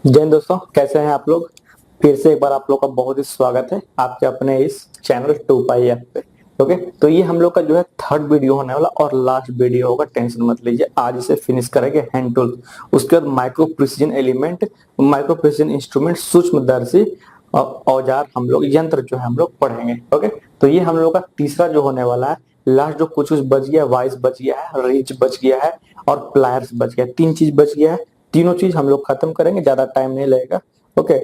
जय हिंद दोस्तों, कैसे हैं आप लोग। फिर से एक बार आप लोग का बहुत ही स्वागत है आपके अपने इस चैनल 2 पाई ऐप पे। ओके, तो ये हम लोग का जो है थर्ड वीडियो होने वाला और लास्ट वीडियो होगा। टेंशन मत लीजिए, आज इसे फिनिश करेंगे हैंड टूल। उसके बाद micro precision element, micro precision instrument, सूक्ष्मदर्शी औजार, हम लोग यंत्र जो है हम लोग पढ़ेंगे। ओके, तो ये हम लोग का तीसरा जो होने वाला है। लास्ट जो कुछ कुछ बच गया, वाइस बच गया है, रिंच बच गया है और प्लायर्स बच गया है। तीन चीज बच गया है, तीनों चीज हम लोग खत्म करेंगे, ज्यादा टाइम नहीं लगेगा। ओके,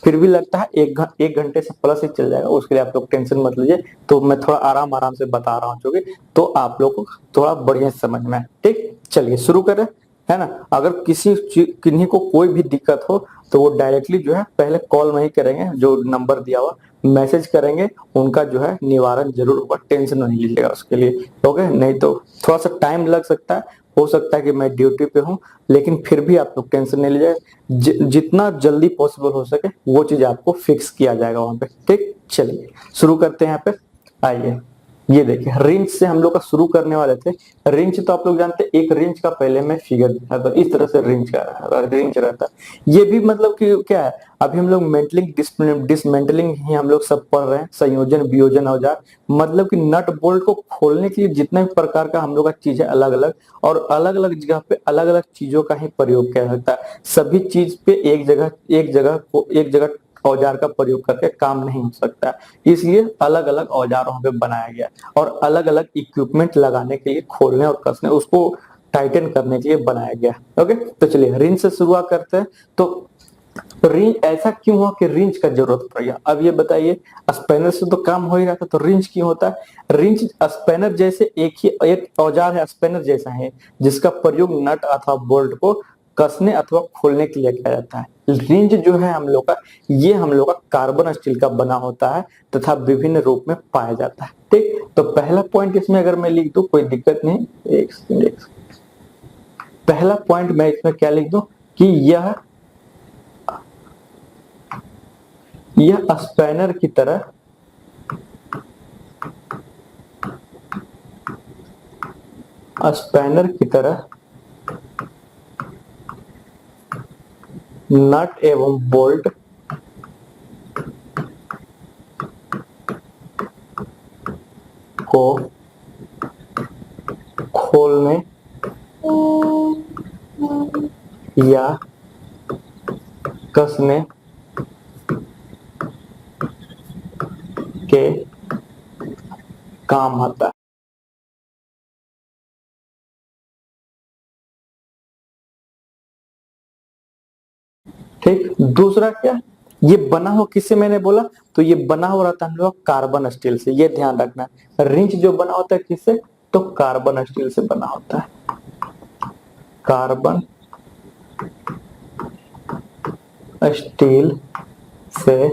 फिर भी लगता है एक घंटे से प्लस ही चल जाएगा, उसके लिए आप लोग टेंशन मत लीजिए। तो मैं थोड़ा आराम आराम से बता रहा हूँ, जो कि तो आप लोग को थोड़ा बढ़िया से समझ में आए। ठीक, चलिए शुरू करें, है ना। अगर किन्हीं को कोई भी दिक्कत हो तो वो डायरेक्टली जो है पहले कॉल नहीं करेंगे, जो नंबर दिया हुआ मैसेज करेंगे, उनका जो है निवारण जरूर होगा। टेंशन नहीं लीजिएगा उसके लिए। ओके, नहीं तो थोड़ा सा टाइम लग सकता है, हो सकता है कि मैं ड्यूटी पे हूँ, लेकिन फिर भी आप लोग टेंशन नहीं लीजिए। जितना जल्दी पॉसिबल हो सके वो चीज आपको फिक्स किया जाएगा वहां पे। ठीक, चलिए शुरू करते हैं। यहाँ पे आइए, ये देखिए रिंच से हम लोग का शुरू करने वाले थे। रिंच तो आप लोग जानते हैं, एक रिंच का पहले मैं फिगर दिखा था, इस तरह से रिंच रहता है। ये भी मतलब कि क्या है, अभी हम लोग मेंटलिंग डिसमेंटलिंग ही हम लोग सब पढ़ रहे हैं। संयोजन वियोजन औजार, मतलब कि नट बोल्ट को खोलने के लिए जितने भी प्रकार का हम लोग का चीज है अलग अलग, और अलग अलग जगह पे अलग अलग चीजों का ही प्रयोग किया जाता है। सभी चीज पे एक जगह औजार का प्रयोग करके काम नहीं हो सकता, इसलिए अलग अलग औजारों पे बनाया गया और अलग अलग इक्विपमेंट लगाने के लिए, खोलने और कसने उसको टाइटन करने के लिए बनाया गया। ओके, तो चलिए रिंच से शुरुआत करते हैं। तो रिंच ऐसा क्यों हुआ कि रिंच का जरूरत पड़ गया, अब ये बताइए। स्पैनर से तो काम हो ही रहा था, तो रिंच क्यों होता है। रिंच स्पैनर जैसे एक औजार है, स्पैनर जैसा है, जिसका प्रयोग नट अथवा बोल्ट को कसने अथवा खोलने के लिए किया जाता है। रिंच जो है हम लोग का, ये हम लोग का कार्बन स्टील का बना होता है तथा विभिन्न रूप में पाया जाता है। ठीक, तो पहला पॉइंट इसमें अगर मैं लिख दूं, कोई दिक्कत नहीं। एक सेकंड, पहला पॉइंट मैं इसमें क्या लिख दूं कि यह स्पैनर की तरह, स्पैनर की तरह नट एवं बोल्ट को खोलने या कसने के काम आता है। ठीक, दूसरा क्या, ये बना हो किससे मैंने बोला, तो ये बना हो रहता है हम लोग कार्बन स्टील से, ये ध्यान रखना। रिंच जो बना होता है किससे, तो कार्बन स्टील से बना होता है। कार्बन स्टील से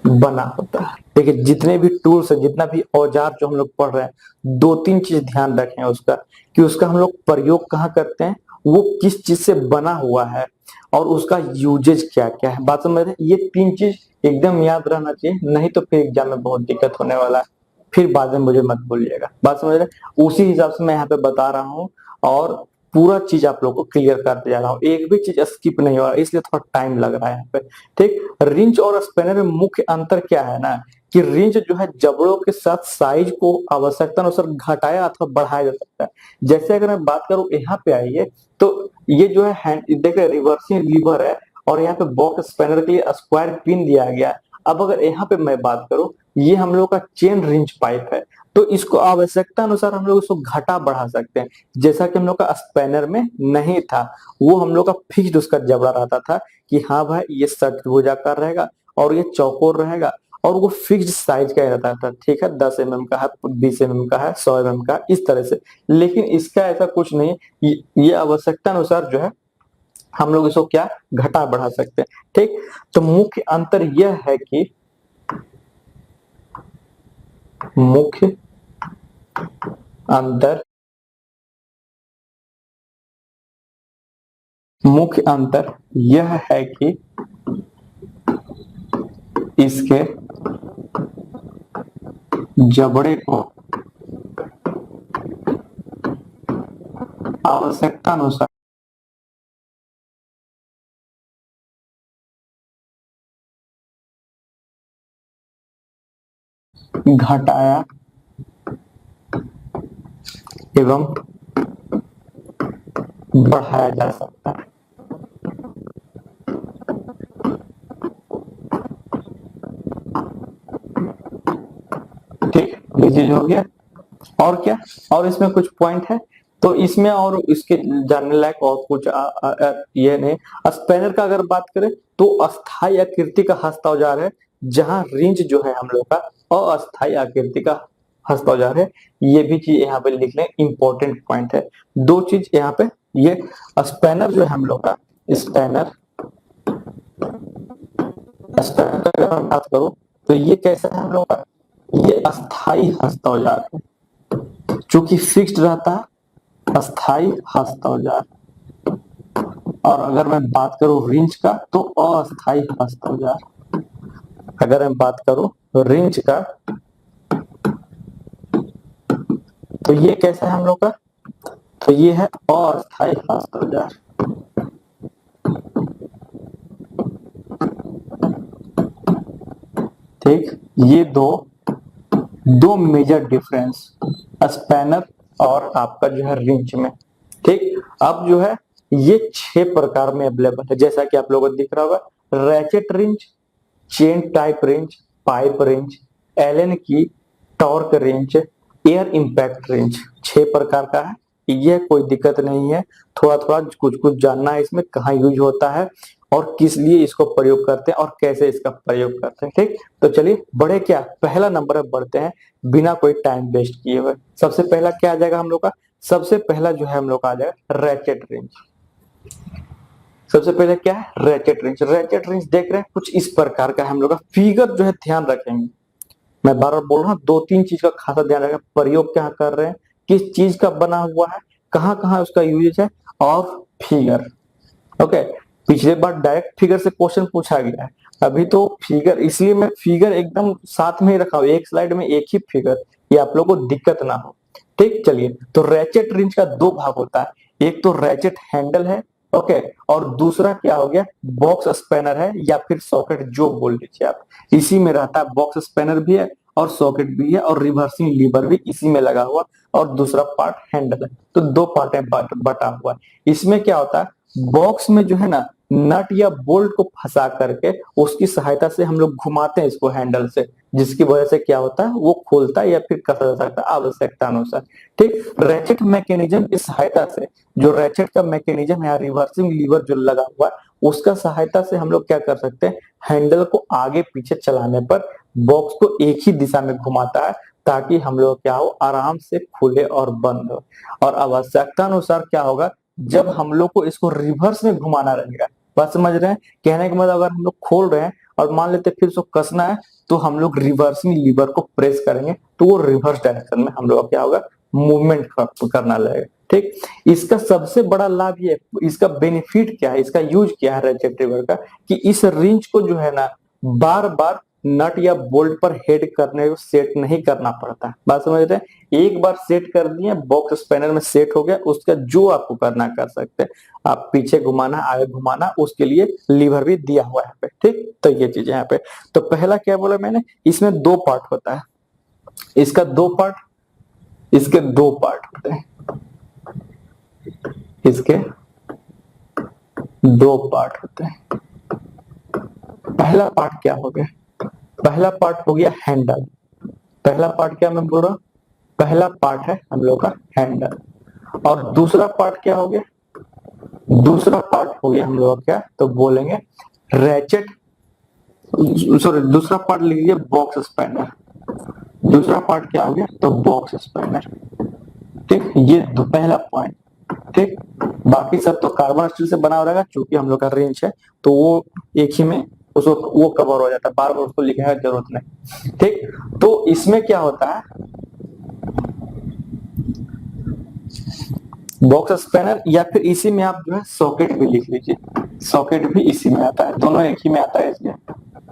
बना होता है। देखिए जितने भी टूल्स है, जितना भी औजार जो हम लोग पढ़ रहे हैं, दो तीन चीज ध्यान रखें उसका, कि उसका हम लोग प्रयोग कहाँ करते हैं, वो किस चीज से बना हुआ है और उसका यूजेज क्या क्या है। बात समझ रहे हैं? ये तीन चीज एकदम याद रहना चाहिए, नहीं तो फिर एग्जाम में बहुत दिक्कत होने वाला है। फिर बाद में मुझे मत भूलिएगा, बात समझ रहे हैं? उसी हिसाब से मैं यहाँ पे बता रहा हूँ और पूरा चीज आप लोग को क्लियर करते जा रहा हूँ, एक भी चीज स्किप नहीं हो रहा, इसलिए थोड़ा टाइम लग रहा है यहाँ पे। ठीक, रिंच और स्पैनर में मुख्य अंतर क्या है ना, कि रिंच जो है जबड़ों के साथ साइज को आवश्यकता अनुसार घटाया अथवा बढ़ाया जा सकता है। जैसे अगर मैं बात करूं, यहाँ पे आइए, तो ये जो है हैंड, देखिए रिवर्सिंग लीवर है और यहाँ पे बॉक्स स्पैनर के लिए स्क्वायर पिन दिया गया है। अब अगर यहाँ पे मैं बात करूं, ये हम लोग का चेन रिंच पाइप है, तो इसको आवश्यकता अनुसार हम लोग इसको घटा बढ़ा सकते हैं, जैसा कि हम लोग का स्पैनर में नहीं था। वो हम लोग का फिक्स्ड उसका जबड़ा रहता था, कि हाँ भाई ये षटभुजाकार रहेगा और ये चौकोर रहेगा, और वो फिक्स्ड साइज का रहता था। ठीक है, 10 mm का है, 20 mm का है, 100 mm का, इस तरह से। लेकिन इसका ऐसा कुछ नहीं, ये आवश्यकता अनुसार जो है हम लोग इसको क्या घटा बढ़ा सकते हैं। ठीक, तो मुख्य अंतर यह है कि मुख्य अंतर मुख्य अंतर यह है कि इसके जबड़े को आवश्यकता अनुसार घटाया एवं बढ़ाया जा सकता है। ठीक, ये चीज हो गया। और क्या, और इसमें कुछ पॉइंट है तो इसमें और इसके जानने लायक और कुछ ये नहीं। स्पैनर का अगर बात करें तो अस्थायी आकृति का हस्त औजार है, जहां रिंच जो है हम लोग का अस्थायी आकृति का हस्त औजार है। ये भी चीज यहाँ पे लिख लें, इंपॉर्टेंट पॉइंट है। दो चीज यहाँ पे, ये स्पैनर जो है हम लोग का, स्पैनर स्पैनर का अगर मैं बात करूं तो ये कैसा है हम लोग का, ये अस्थायी हस्त औजार है, चूंकि फिक्स्ड रहता है, अस्थायी हस्त औजार। और अगर मैं बात करूं रिंच का तो अस्थायी हस्त औजार। अगर मैं बात करूं रिंच का तो ये कैसा है हम लोग का, तो ये है अस्थायी हस्त औजार। ठीक, ये दो मेजर डिफरेंस स्पैनर और आपका जो है रिंच में। ठीक, अब जो है ये 6 प्रकार में अवेलेबल है, जैसा कि आप लोगों को दिख रहा होगा, ratchet wrench, chain type wrench, pipe wrench, allen key, torque wrench, air impact wrench. 6 प्रकार का है, ये कोई दिक्कत नहीं है। थोड़ा थोड़ा कुछ कुछ जानना है इसमें, कहाँ यूज होता है और किस लिए इसको प्रयोग करते हैं और कैसे इसका प्रयोग करते हैं। ठीक, तो चलिए बढ़े, क्या पहला नंबर है, बढ़ते हैं बिना कोई टाइम वेस्ट किए हुए। सबसे पहला क्या आ जाएगा हम लोग का, सबसे पहला जो है हम लोग का आ जाएगा रैचेट रिंच। सबसे पहले क्या है, रैचेट रिंच। रैचेट रिंच देख रहे हैं कुछ इस प्रकार का है हम लोग का, फिगर जो है ध्यान रखेंगे, मैं बार बार बोल रहा हूँ, 2-3 चीज का खासा ध्यान रखें। प्रयोग क्या कर रहे हैं, किस चीज का बना हुआ है, कहाँ कहाँ उसका यूज है, और फिगर। ओके, पिछले बार डायरेक्ट फिगर से क्वेश्चन पूछा गया है, अभी तो फिगर, इसलिए मैं फिगर एकदम साथ में ही रखा हूं, एक स्लाइड में एक ही फिगर, ये आप लोगों को दिक्कत ना हो। ठीक, चलिए, तो रैचेट रिंच का 2 भाग होता है, एक तो रैचेट हैंडल है, ओके, और दूसरा क्या हो गया, बॉक्स स्पैनर है या फिर सॉकेट जो बोल लीजिए आप। इसी में रहता है, बॉक्स स्पैनर भी है और सॉकेट भी है और रिवर्सिंग लीवर भी इसी में लगा हुआ, और दूसरा पार्ट हैंडल है। तो 2 पार्ट है, बटा हुआ है। इसमें क्या होता है, बॉक्स में जो है ना, नट या बोल्ट को फंसा करके उसकी सहायता से हम लोग घुमाते हैं इसको हैंडल से, जिसकी वजह से क्या होता है, वो खोलता है या फिर कसा जा सकता है आवश्यकता अनुसार। ठीक, रैचेट मैकेनिज्म की सहायता से, जो रैचेट का मैकेनिज्म है, रिवर्सिंग लीवर जो लगा हुआ है, उसका सहायता से हम लोग क्या कर सकते हैं, हैंडल को आगे पीछे चलाने पर बॉक्स को एक ही दिशा में घुमाता है, ताकि हम लोग क्या हो, आराम से खुले और बंद हो। और आवश्यकता अनुसार क्या होगा, जब हम लोग को इसको रिवर्स में घुमाना रहेगा, बात समझ रहे हैं, कहने का मतलब, अगर हम लोग खोल रहे हैं और मान लेते फिर उसको कसना है, तो हम लोग रिवर्सिंग लीवर को प्रेस करेंगे, तो वो रिवर्स डायरेक्शन में हम लोग क्या होगा, मूवमेंट करना लगेगा। ठीक, इसका सबसे बड़ा लाभ ये, इसका बेनिफिट क्या है, इसका यूज क्या है रैचेट लीवर का, कि इस रिंच को जो है ना, बार बार नट या बोल्ट पर हेड करने को सेट नहीं करना पड़ता है। बात समझ रहे हैं, एक बार सेट कर दिए, बॉक्स स्पैनर में सेट हो गया, उसका जो आपको करना कर सकते हैं, आप पीछे घुमाना, आगे घुमाना, उसके लिए लीवर भी दिया हुआ है यहाँ पे। ठीक, तो ये चीज यहाँ पे, तो पहला क्या बोला मैंने, इसमें 2 पार्ट होता है, इसका 2 पार्ट, इसके 2 पार्ट होते हैं, इसके 2 पार्ट होते हैं। पहला पार्ट क्या हो गया, पहला पार्ट हो गया हैंडल। पहला पार्ट क्या मैं बोल रहा हूं, पहला पार्ट है हम लोग का हैंडल। और दूसरा पार्ट क्या हो गया, दूसरा पार्ट हो गया हम लोग क्या, तो बोलेंगे रैचेट, सॉरी, दूसरा पार्ट लिख लीजिए बॉक्स स्पैनर। दूसरा पार्ट क्या हो गया, तो बॉक्स स्पैनर। ठीक, ये पहला पॉइंट। ठीक, बाकी सब तो कार्बन स्टील से बना रहेगा, चूंकि हम लोग का रेंज है, तो वो एक ही में उसको वो कवर हो जाता है, बार बार उसको लिखने की जरूरत नहीं। ठीक, तो इसमें क्या होता है, बॉक्स स्पैनर या फिर इसी में आप जो है सॉकेट भी लिख लीजिए, सॉकेट भी इसी में आता है, दोनों एक ही में आता है, इसमें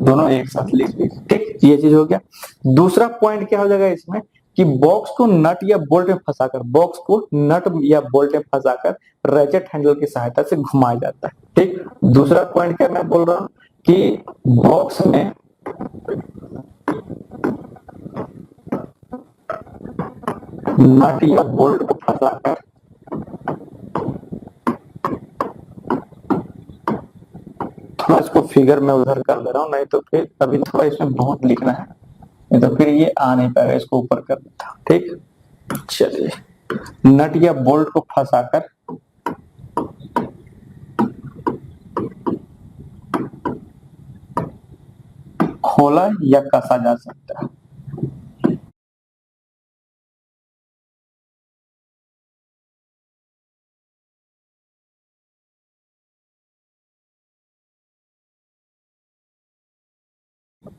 दोनों एक साथ लिख लीजिए। ठीक, ये चीज हो गया। दूसरा पॉइंट क्या हो जाएगा इसमें, कि बॉक्स को नट या बोल्ट में फंसाकर, बॉक्स को नट या बोल्ट में फंसाकर रैचेट हैंडल की सहायता से घुमाया जाता है। ठीक, दूसरा पॉइंट क्या मैं बोल रहा हूं, कि बॉक्स में नट या बोल्ट को फंसाकर थोड़ा इसको फिगर में उधर कर दे रहा हूं, नहीं तो फिर अभी थोड़ा इसमें बहुत लिखना है, नहीं तो फिर ये आ नहीं पाएगा, इसको ऊपर कर देता हूं। ठीक, चलिए। नट या बोल्ट को फंसाकर खोला या कसा जा सकता है।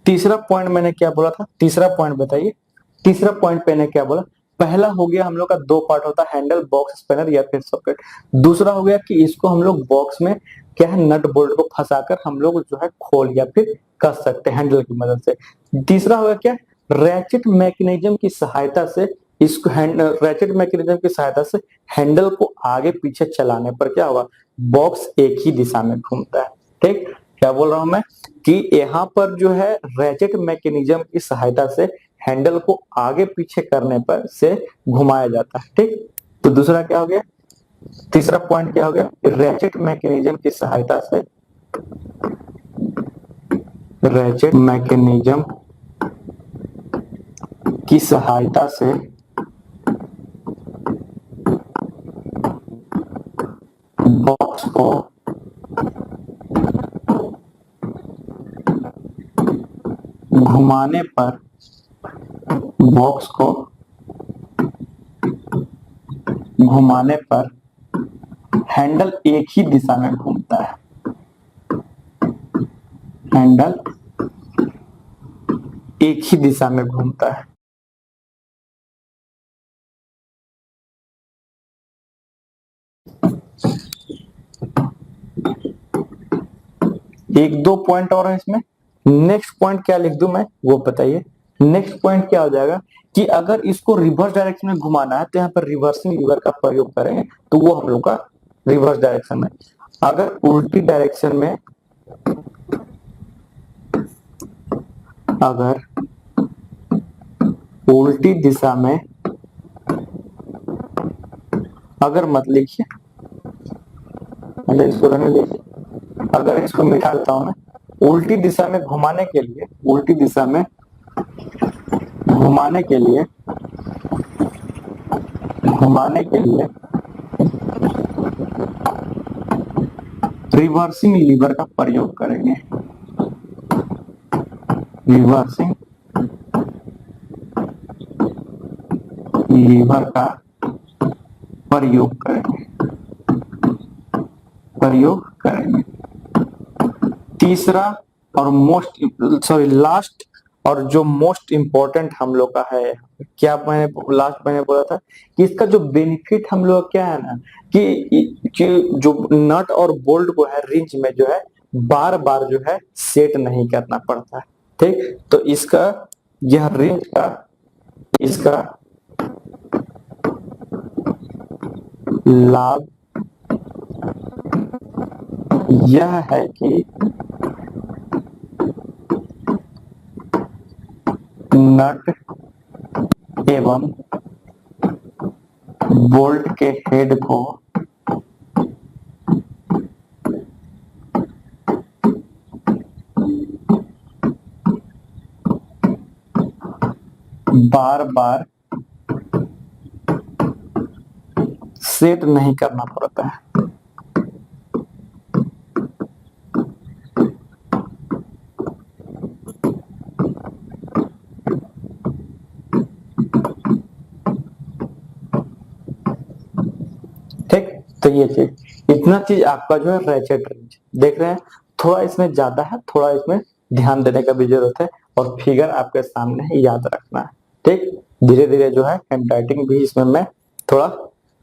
तीसरा पॉइंट मैंने क्या बोला था, तीसरा पॉइंट बताइए। तीसरा पॉइंट पे ने क्या बोला, पहला हो गया हम लोग का दो पार्ट होता है, हैंडल, बॉक्स, स्पिनर या फिर सॉकेट। दूसरा हो गया कि इसको हम लोग बॉक्स में क्या है, नट बोल्ट को फंसाकर हम लोग जो है खोल या फिर कस सकते हैं हैंडल की मदद से। तीसरा हो गया क्या, रैचेट मैकेनिज्म की सहायता से इसको रैचेट मैकेनिज्म की सहायता से हैंडल को आगे पीछे चलाने पर क्या होगा, बॉक्स एक ही दिशा में घूमता है। ठीक, क्या बोल रहा हूं मैं कि यहाँ पर जो है रैचेट मैकेनिज्म की सहायता से हैंडल को आगे पीछे करने पर से घुमाया जाता है। ठीक, तो दूसरा क्या हो गया, तीसरा पॉइंट क्या हो गया, रैचेट मैकेनिज्म की सहायता से, रैचेट मैकेनिज्म की सहायता से बॉक्स को घुमाने पर, बॉक्स को घुमाने पर हैंडल एक ही दिशा में घूमता है, हैंडल एक ही दिशा में घूमता है। एक दो पॉइंट और है इसमें, नेक्स्ट पॉइंट क्या लिख दूं मैं वो बताइए। नेक्स्ट पॉइंट क्या हो जाएगा कि अगर इसको रिवर्स डायरेक्शन में घुमाना है तो यहाँ पर रिवर्सिंग लीवर का प्रयोग करेंगे, तो वो हम लोग का रिवर्स डायरेक्शन में। अगर उल्टी डायरेक्शन में, अगर उल्टी दिशा में, अगर मत लिखिए, इसको रहने दीजिए, अगर इसको मिटा देता हूं मैं, उल्टी दिशा में घुमाने के लिए, उल्टी दिशा में घुमाने के लिए, घुमाने के लिए रिवर्सिंग लीवर का प्रयोग करेंगे, रिवर्सिंग लीवर का प्रयोग करेंगे, प्रयोग करेंगे। तीसरा और लास्ट और जो मोस्ट इंपॉर्टेंट हम लोग का है, क्या मैंने लास्ट मैंने बोला था कि इसका जो बेनिफिट हम लोग क्या है ना कि जो नट और बोल्ट को है रिंच में जो है बार बार जो है सेट नहीं करना पड़ता है। ठीक, तो इसका यह रिंच का, इसका लाभ यह है कि नट एवं बोल्ट के हेड को बार बार सेट नहीं करना पड़ता है। ठीक, तो ये चीज, इतना चीज आपका जो है रैचेट रेंज देख रहे हैं, थोड़ा इसमें ज्यादा है, थोड़ा इसमें ध्यान देने का भी जरूरत है, और फिगर आपके सामने है, याद रखना है। ठीक, धीरे धीरे जो है हैंड राइटिंग भी इसमें मैं थोड़ा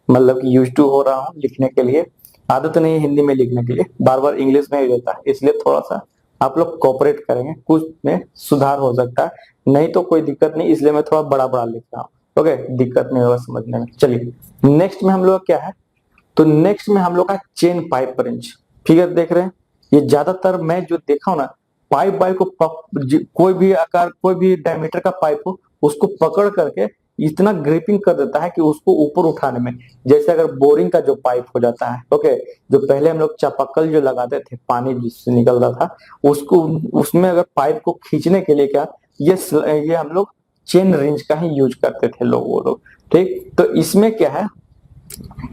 मतलब कि यूज टू हो रहा हूँ लिखने के लिए, आदत नहीं है हिंदी में लिखने के लिए, बार बार इंग्लिश में ही रहता है, इसलिए थोड़ा सा आप लोग कोऑपरेट करेंगे, कुछ में सुधार हो सकता है, नहीं तो कोई दिक्कत नहीं, इसलिए मैं थोड़ा बड़ा बड़ा लिख रहा हूँ। ओके, दिक्कत नहीं होगा समझने में। चलिए नेक्स्ट में हम लोग क्या है, तो नेक्स्ट में हम लोग का चेन पाइप रेंच, फिगर देख रहे हैं, ये ज्यादातर मैं जो देखा हूं ना, पाइप बाई को कोई भी आकार, कोई भी डायमीटर का पाइप हो उसको पकड़ करके इतना ग्रिपिंग कर देता है कि उसको ऊपर उठाने में, जैसे अगर बोरिंग का जो पाइप हो जाता है, ओके, जो पहले हम लोग चापाकल जो लगाते थे पानी जिससे निकलता था, उसको उसमें अगर पाइप को खींचने के लिए क्या, ये हम लोग चेन रेंज का ही यूज करते थे लोग, वो लोग। ठीक, तो इसमें क्या है,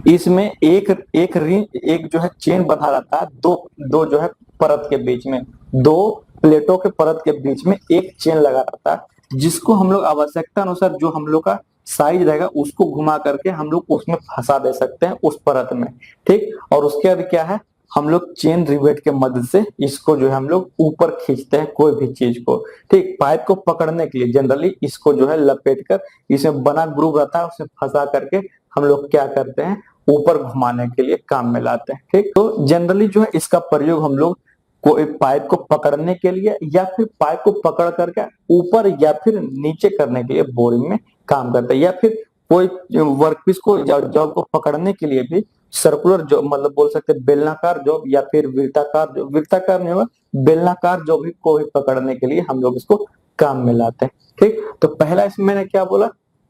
इसमें एक एक रिंग, एक जो है चेन बंधा रहता है, दो दो जो है परत के बीच में, दो प्लेटों के परत के बीच में एक चेन लगा रहता है, जिसको हम लोग आवश्यकता अनुसार जो हम लोग का साइज रहेगा उसको घुमा करके हम लोग उसमें फंसा दे सकते हैं उस परत में। ठीक, और उसके बाद क्या है, हम लोग चेन रिवेट के मदद से इसको जो है हम लोग ऊपर खींचते हैं कोई भी चीज को। ठीक, पाइप को पकड़ने के लिए जनरली इसको जो है लपेट कर, इसमें बना ग्रूव रहता है, उसे फंसा करके हम लोग क्या करते हैं, ऊपर घुमाने के लिए काम में लाते हैं। ठीक, तो जनरली जो है इसका प्रयोग हम लोग कोई पाइप को पकड़ने के लिए या फिर पाइप को पकड़ करके ऊपर या फिर नीचे करने के लिए बोरिंग में काम करते हैं, या फिर कोई वर्कपीस को जॉब को पकड़ने के लिए भी सर्कुलर जॉब, मतलब बोल सकते हैं बेलनाकार जॉब या फिर वृत्ताकार जॉब, वृत्ताकार नहीं होगा, बेलनाकार जॉब भी को भी पकड़ने के लिए हम लोग इसको काम में लाते हैं। ठीक, तो पहला इसमें मैंने क्या बोला,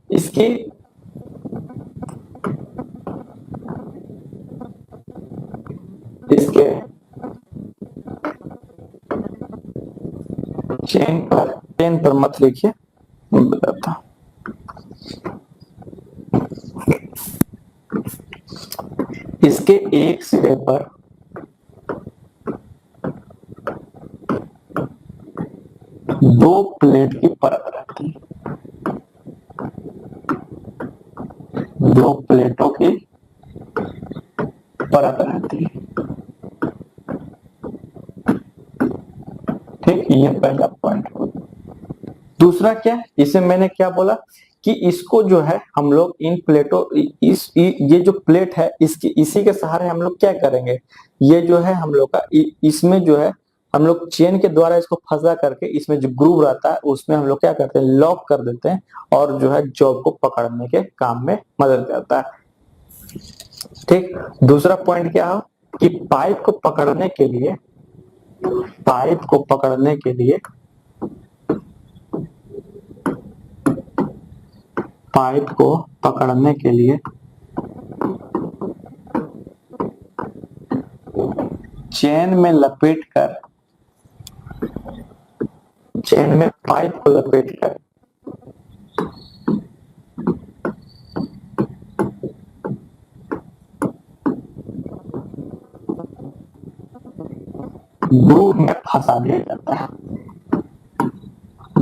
इसकी इसके चेन पर मत लिखिए, मैं बताता हूं। इसके एक सिरे पर दो प्लेट की परत रहती है, दो प्लेटों की परत रहती है। ठीक, ये पहला पॉइंट। दूसरा क्या, इसे मैंने क्या बोला कि इसको जो है हम लोग इन प्लेटों, ये जो प्लेट है इसकी इसी के सहारे हम लोग क्या करेंगे, ये जो है हम लोग का इसमें जो है हम लोग चेन के द्वारा इसको फंसा करके इसमें जो ग्रूव रहता है उसमें हम लोग क्या करते हैं, लॉक कर देते हैं, और जो है जॉब को पकड़ने के काम में मदद करता है। ठीक, दूसरा पॉइंट क्या है कि पाइप को पकड़ने के लिए, पाइप को पकड़ने के लिए, पाइप को पकड़ने के लिए चेन में लपेट कर, चेन में पाइप को लपेट कर ग्रूव में फंसा दिया जाता है,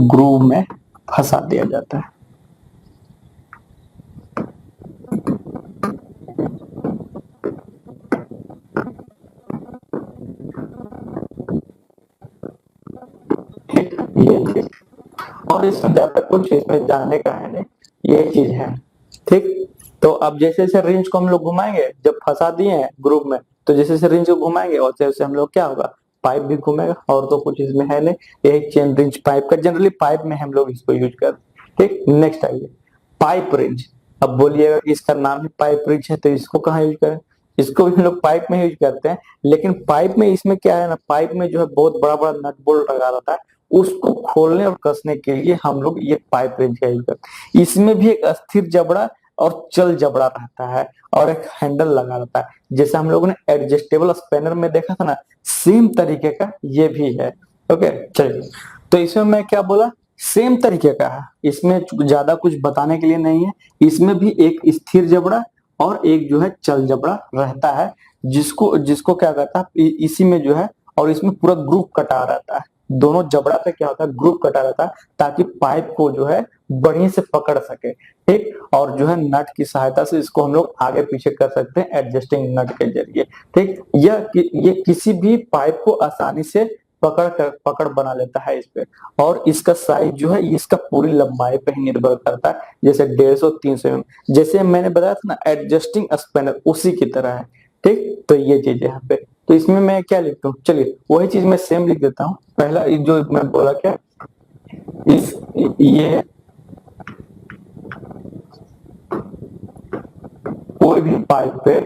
ग्रूव में फंसा दिया जाता है। ये और इसमें ज्यादा कुछ इसमें जानने का है नहीं, ये चीज है। ठीक, तो अब जैसे जैसे रिंच को हम लोग घुमाएंगे, जब फंसा दिए हैं ग्रुप में, तो जैसे जैसे रिंच को घुमाएंगे और जैसे हम लोग क्या होगा, पाइप भी घूमेगा, और तो कुछ इसमें है नहीं, यही चेन रिंच पाइप का, जनरली पाइप में हम लोग इसको यूज करते हैं। ठीक, नेक्स्ट आइए पाइप रिंच। अब बोलिएगा इसका नाम ही पाइप रिंच है तो इसको कहाँ यूज करें, इसको भी हम लोग पाइप में यूज करते हैं, लेकिन पाइप में इसमें क्या है ना, पाइप में जो है बहुत बड़ा बड़ा नट बोल्ट लगा रहता है, उसको खोलने और कसने के लिए हम लोग ये पाइप रेंच का यूज करते हैं। इसमें भी एक अस्थिर जबड़ा और चल जबड़ा रहता है और एक हैंडल लगा रहता है, जैसे हम लोगों ने एडजस्टेबल स्पैनर में देखा था ना, सेम तरीके का ये भी है। ओके, चलिए, तो इसमें मैं क्या बोला, सेम तरीके का है, इसमें ज्यादा कुछ बताने के लिए नहीं है। इसमें भी एक स्थिर जबड़ा और एक जो है चल जबड़ा रहता है, जिसको जिसको क्या कहता है, इसी में जो है, और इसमें पूरा ग्रुप कटा रहता है, दोनों जबड़ा पे क्या होता है, ग्रुप कटा रहता है, ताकि पाइप को जो है बढ़िया से पकड़ सके। ठीक, और जो है नट की सहायता से इसको हम लोग आगे पीछे कर सकते हैं एडजस्टिंग नट के जरिए। ठीक, ये किसी भी पाइप को आसानी से पकड़ बना लेता है इस पे, और इसका साइज जो है इसका पूरी लंबाई पे ही निर्भर करता है, जैसे 150-300 mm, जैसे मैंने बताया था ना एडजस्टिंग स्पैनर, उसी की तरह है। ठीक, तो ये चीज है यहाँ पे, तो इसमें मैं क्या लिखता हूँ, चलिए वही चीज मैं सेम लिख देता हूँ। पहला जो मैं बोला क्या, इस ये कोई भी पाइप पे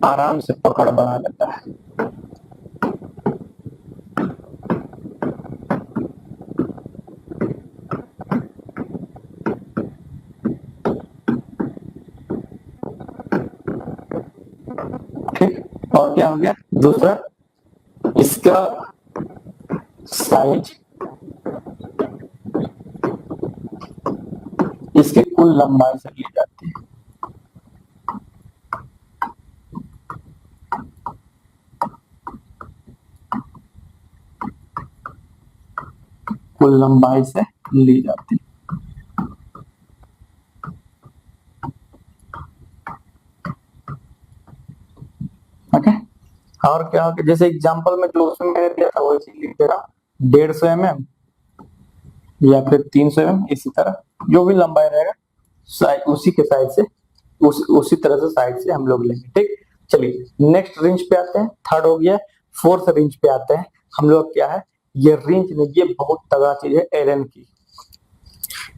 आराम से पकड़ बना लेता है, और क्या हो गया दूसरा, इसका साइज इसके कुल लंबाई से ली जाती है। कुल लंबाई से ली जाती है। ओके, और क्या हो गया, जैसे एग्जांपल में जो उसमें मैंने दिया था वही चीज लिख दे रहा, 150 mm या फिर 300 mm, इसी तरह जो भी लंबाई रहेगा उसी के साइड से उसी तरह से साइड से हम लोग लेंगे। ठीक, चलिए नेक्स्ट रेंज पे आते हैं, थर्ड हो गया। फोर्थ रेंज पे आते हैं हम लोग, क्या है ये रेंज नहीं, ये बहुत तगड़ा चीज है एलन की।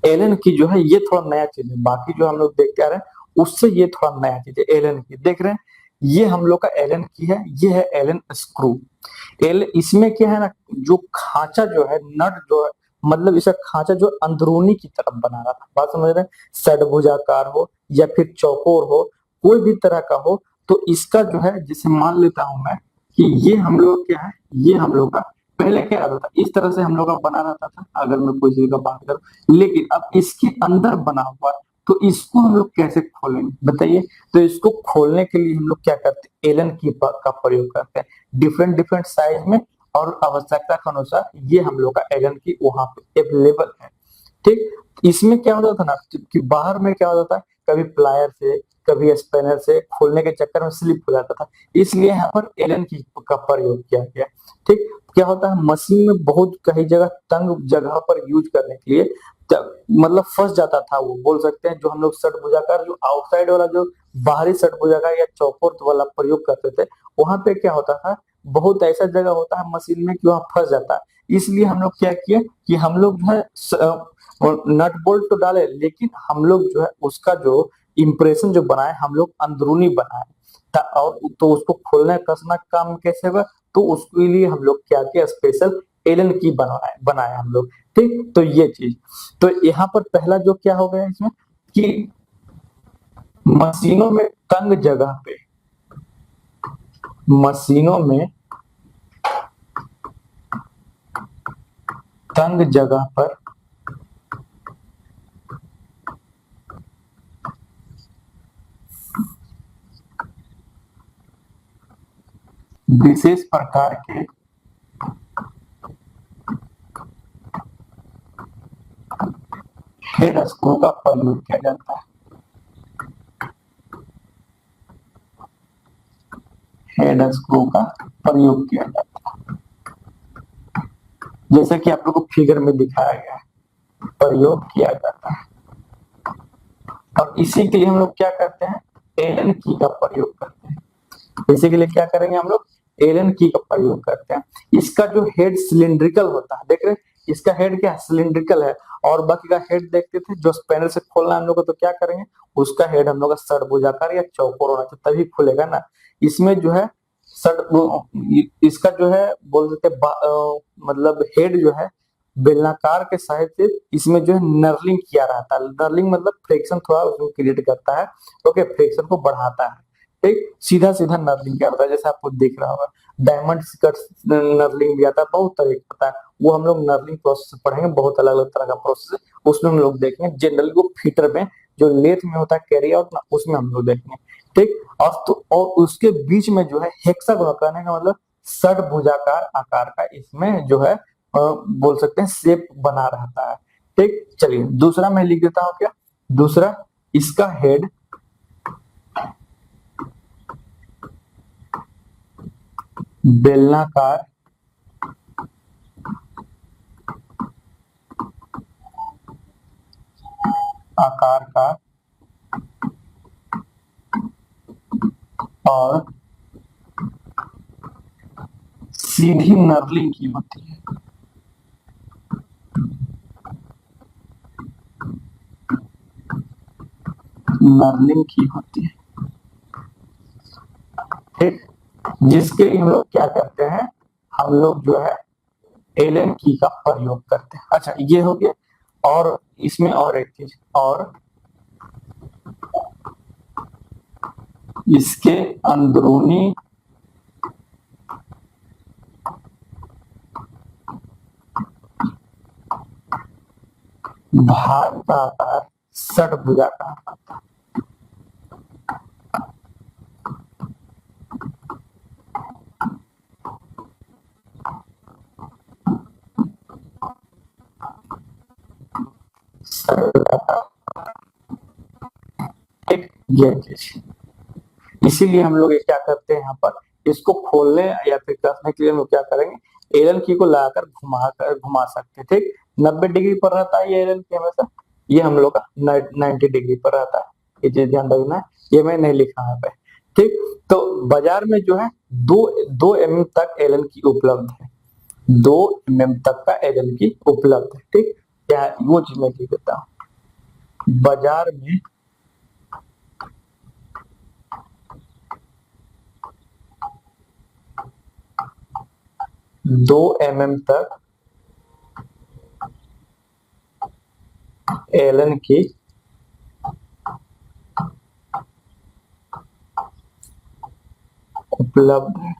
एलन की जो है ये थोड़ा नया चीज है, बाकी जो हम लोग देखते आ रहे हैं उससे ये थोड़ा नया चीज है। एलन की देख रहे हैं, ये हम लोग का एलन की है, ये है एलन स्क्रू। एल इसमें क्या है ना, जो खांचा जो है, नट जो है, मतलब इसका खांचा जो अंदरूनी की तरफ बना रहा था, बात समझ रहे हैं, षडभुजाकार हो या फिर चौकोर हो, कोई भी तरह का हो, तो इसका जो है, जैसे मान लेता हूं मैं कि ये हम लोग क्या है, ये हम लोग का पहले क्या रहता था, इस तरह से हम लोग का बना रहता था अगर मैं कोई चीज का बात करूं, लेकिन अब इसके अंदर बना हुआ, तो इसको हम लोग कैसे खोलेंगे बताइए। तो इसको खोलने के लिए हम लोग क्या करते हैं, एलन की का प्रयोग करते हैं, डिफरेंट डिफरेंट साइज में, और आवश्यकता के अनुसार ये हम लोग का एलन की वहां पे अवेलेबल है। ठीक, इसमें क्या होता था ना कि बाहर में क्या होता था, कभी प्लायर से कभी स्पेनर से खोलने के चक्कर में स्लिप हो जाता था, इसलिए यहाँ पर एलन की का प्रयोग किया गया। ठीक, क्या होता है मशीन में बहुत कई जगह तंग जगह पर यूज करने के लिए मतलब फंस जाता था, वो बोल सकते हैं जो हम लोग षटभुजाकार, जो आउटसाइड वाला जो बाहरी षटभुजाकार या चौकोर वाला प्रयोग करते थे, वहां पे क्या होता था, बहुत ऐसा जगह होता है मशीन में कि वहां फंस जाता है। इसलिए हम लोग क्या किए कि हम लोग जो है नट बोल्ट तो डाले, लेकिन हम लोग जो है उसका जो इंप्रेशन जो बनाए हम लोग अंदरूनी बनाए, और तो उसको खोलना कसना काम कैसे होगा, तो उसके लिए हम लोग क्या किया, स्पेशल एलन की बनाए हम लोग। ठीक, तो ये चीज, तो यहाँ पर पहला जो क्या हो गया इसमें कि मशीनों में तंग जगह पे, मशीनों में तंग जगह पर विशेष प्रकार के हेड स्क्रू का प्रयोग किया जाता है। हेड स्क्रू का प्रयोग किया जाता है, जैसा कि आप लोग को फिगर में दिखाया गया है, प्रयोग किया जाता है। और इसी के लिए हम लोग क्या करते हैं, एलन की का प्रयोग करते हैं। इसी के लिए क्या करेंगे हम लोग, एलन की का प्रयोग करते हैं। इसका जो हेड सिलिंड्रिकल होता है, देख रहे हैं इसका हेड क्या सिलिंड्रिकल है, और बाकी का हेड देखते थे जो स्पैनर से खोलना हम लोग को, तो क्या करेंगे उसका हेड हम लोग का षटभुजाकार या चौकोर होना चाहिए, तभी खुलेगा ना। इसमें जो है इसका जो है बोल देते मतलब हेड जो है बेलनाकार के सहायता से इसमें जो है नर्लिंग किया रहता है। नर्लिंग मतलब फ्रिक्शन थोड़ा उसमें क्रिएट करता है, ओके, फ्रिक्शन को बढ़ाता है। ठीक, सीधा सीधा नर्लिंग क्या होता है, जैसे आपको दिख रहा होगा डायमंड कट नर्लिंग भी आता है, बहुत तरह का होता है, वो हम लोग नर्लिंग प्रोसेस पढ़ेंगे, बहुत अलग अलग तरह का प्रोसेस है उसमें हम लोग देखेंगे। जनरली वो फीटर में जो लेथ में होता है कैरी आउट ना, उसमें हम लोग देखेंगे। ठीक, और उसके बीच में जो है हेक्सागोनल, कहने का मतलब षटभुजाकार आकार का इसमें जो है बोल सकते हैं शेप बना रहता है। ठीक, चलिए दूसरा मैं लिख देता हूं, क्या दूसरा, इसका हेड बेलनाकार आकार का और सीधी नर्लिंग की होती है। नर्लिंग की होती है। ठीक, जिसके लिए हम लोग क्या करते हैं, हम लोग जो है एलन की का प्रयोग करते हैं। अच्छा ये हो गया, और इसमें और एक चीज, और इसके अंदरूनी भाग का आकार षटभुजाकार होता है। षटभुजाकार, एक ये चीज, इसीलिए हम लोग ये क्या करते हैं यहाँ पर, इसको खोलने या फिर कसने के लिए हम लोग क्या करेंगे, एलन की को लगाकर घुमा सकते हैं। ठीक, 90 डिग्री पर रहता है ये एलन की हमेशा, ये हम लोग का 90 डिग्री पर रहता है। ये चीज ध्यान रखना है, ये मैं नहीं लिखा है पे। ठीक, तो बाजार में जो है दो 2 mm तक एलन की उपलब्ध है, 2 mm तक का एलन की उपलब्ध है। ठीक, क्या है वो चीज मैं लिख देता हूँ, बाजार में 2 mm तक एलन की उपलब्ध है।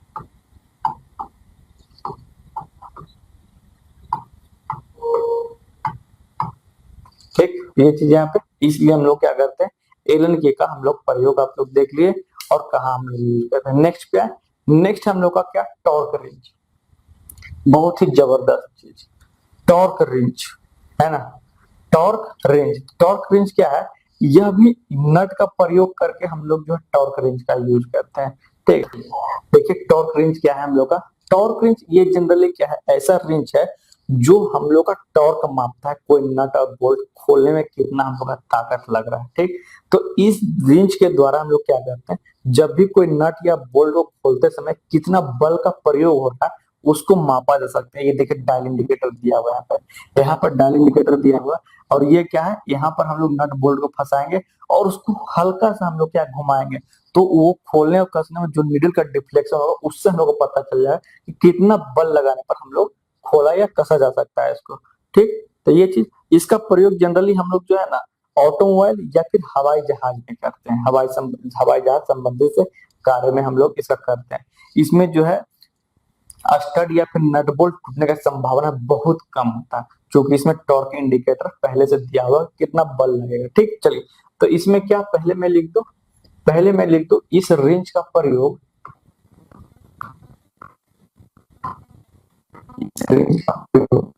ठीक, ये चीज यहाँ पे, इसलिए हम लोग क्या करते हैं, एलन के का हम लोग प्रयोग आप लोग देख लिए, और कहा हम लोग यूज करते हैं। नेक्स्ट क्या है, नेक्स्ट हम लोग का क्या, टॉर्क रेंज, बहुत ही जबरदस्त चीज, टॉर्क रेंज है ना। टॉर्क रेंज क्या है, यह भी नट का प्रयोग करके हम लोग जो है टॉर्क रेंज का यूज करते हैं। ठीक, देखिए टॉर्क रेंज क्या है हम लोग का, टॉर्क रेंज ये जनरली क्या है, ऐसा रेंज है जो हम लोग का टॉर्क मापता है, कोई नट और बोल्ट खोलने में कितना हम लोग का ताकत लग रहा है। ठीक, तो इस रेंज के द्वारा हम लोग क्या करते हैं, जब भी कोई नट या बोल्ट को खोलते समय कितना बल का प्रयोग हो रहा है उसको मापा जा सकता है। ये देखिए डायल इंडिकेटर दिया हुआ है यहाँ पर, यहाँ पर डायल इंडिकेटर दिया हुआ है, और ये क्या है, यहाँ पर हम लोग नट बोल्ट को फंसाएंगे और उसको हल्का सा हम लोग क्या घुमाएंगे, तो वो खोलने और कसने में जो नीडल का डिफ्लेक्शन होगा उससे हम लोग को पता चल जाए कि कितना बल लगाने पर हम लोग खोला या कसा जा सकता है इसको। ठीक, तो ये चीज, इसका प्रयोग जनरली हम लोग जो है ना ऑटोमोबाइल या फिर हवाई जहाज में करते हैं, हवाई जहाज संबंधित से कार्य में हम लोग इसका करते हैं। इसमें जो है स्टड या फिर नट बोल्ट टूटने का संभावना बहुत कम होता है, क्योंकि इसमें टॉर्क इंडिकेटर पहले से दिया हुआ कितना बल लगेगा। ठीक, चलिए, तो इसमें क्या, पहले मैं लिख दो इस रेंज का प्रयोग, इस रेंज का प्रयोग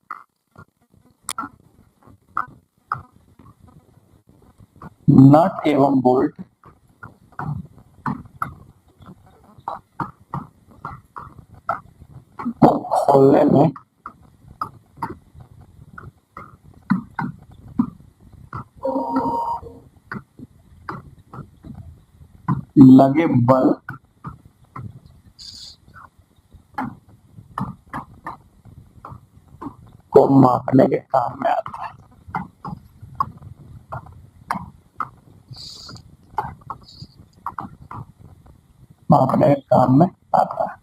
नट एवं बोल्ट को खोलने में लगे बल को मापने के काम में आता है। मापने के काम में आता है।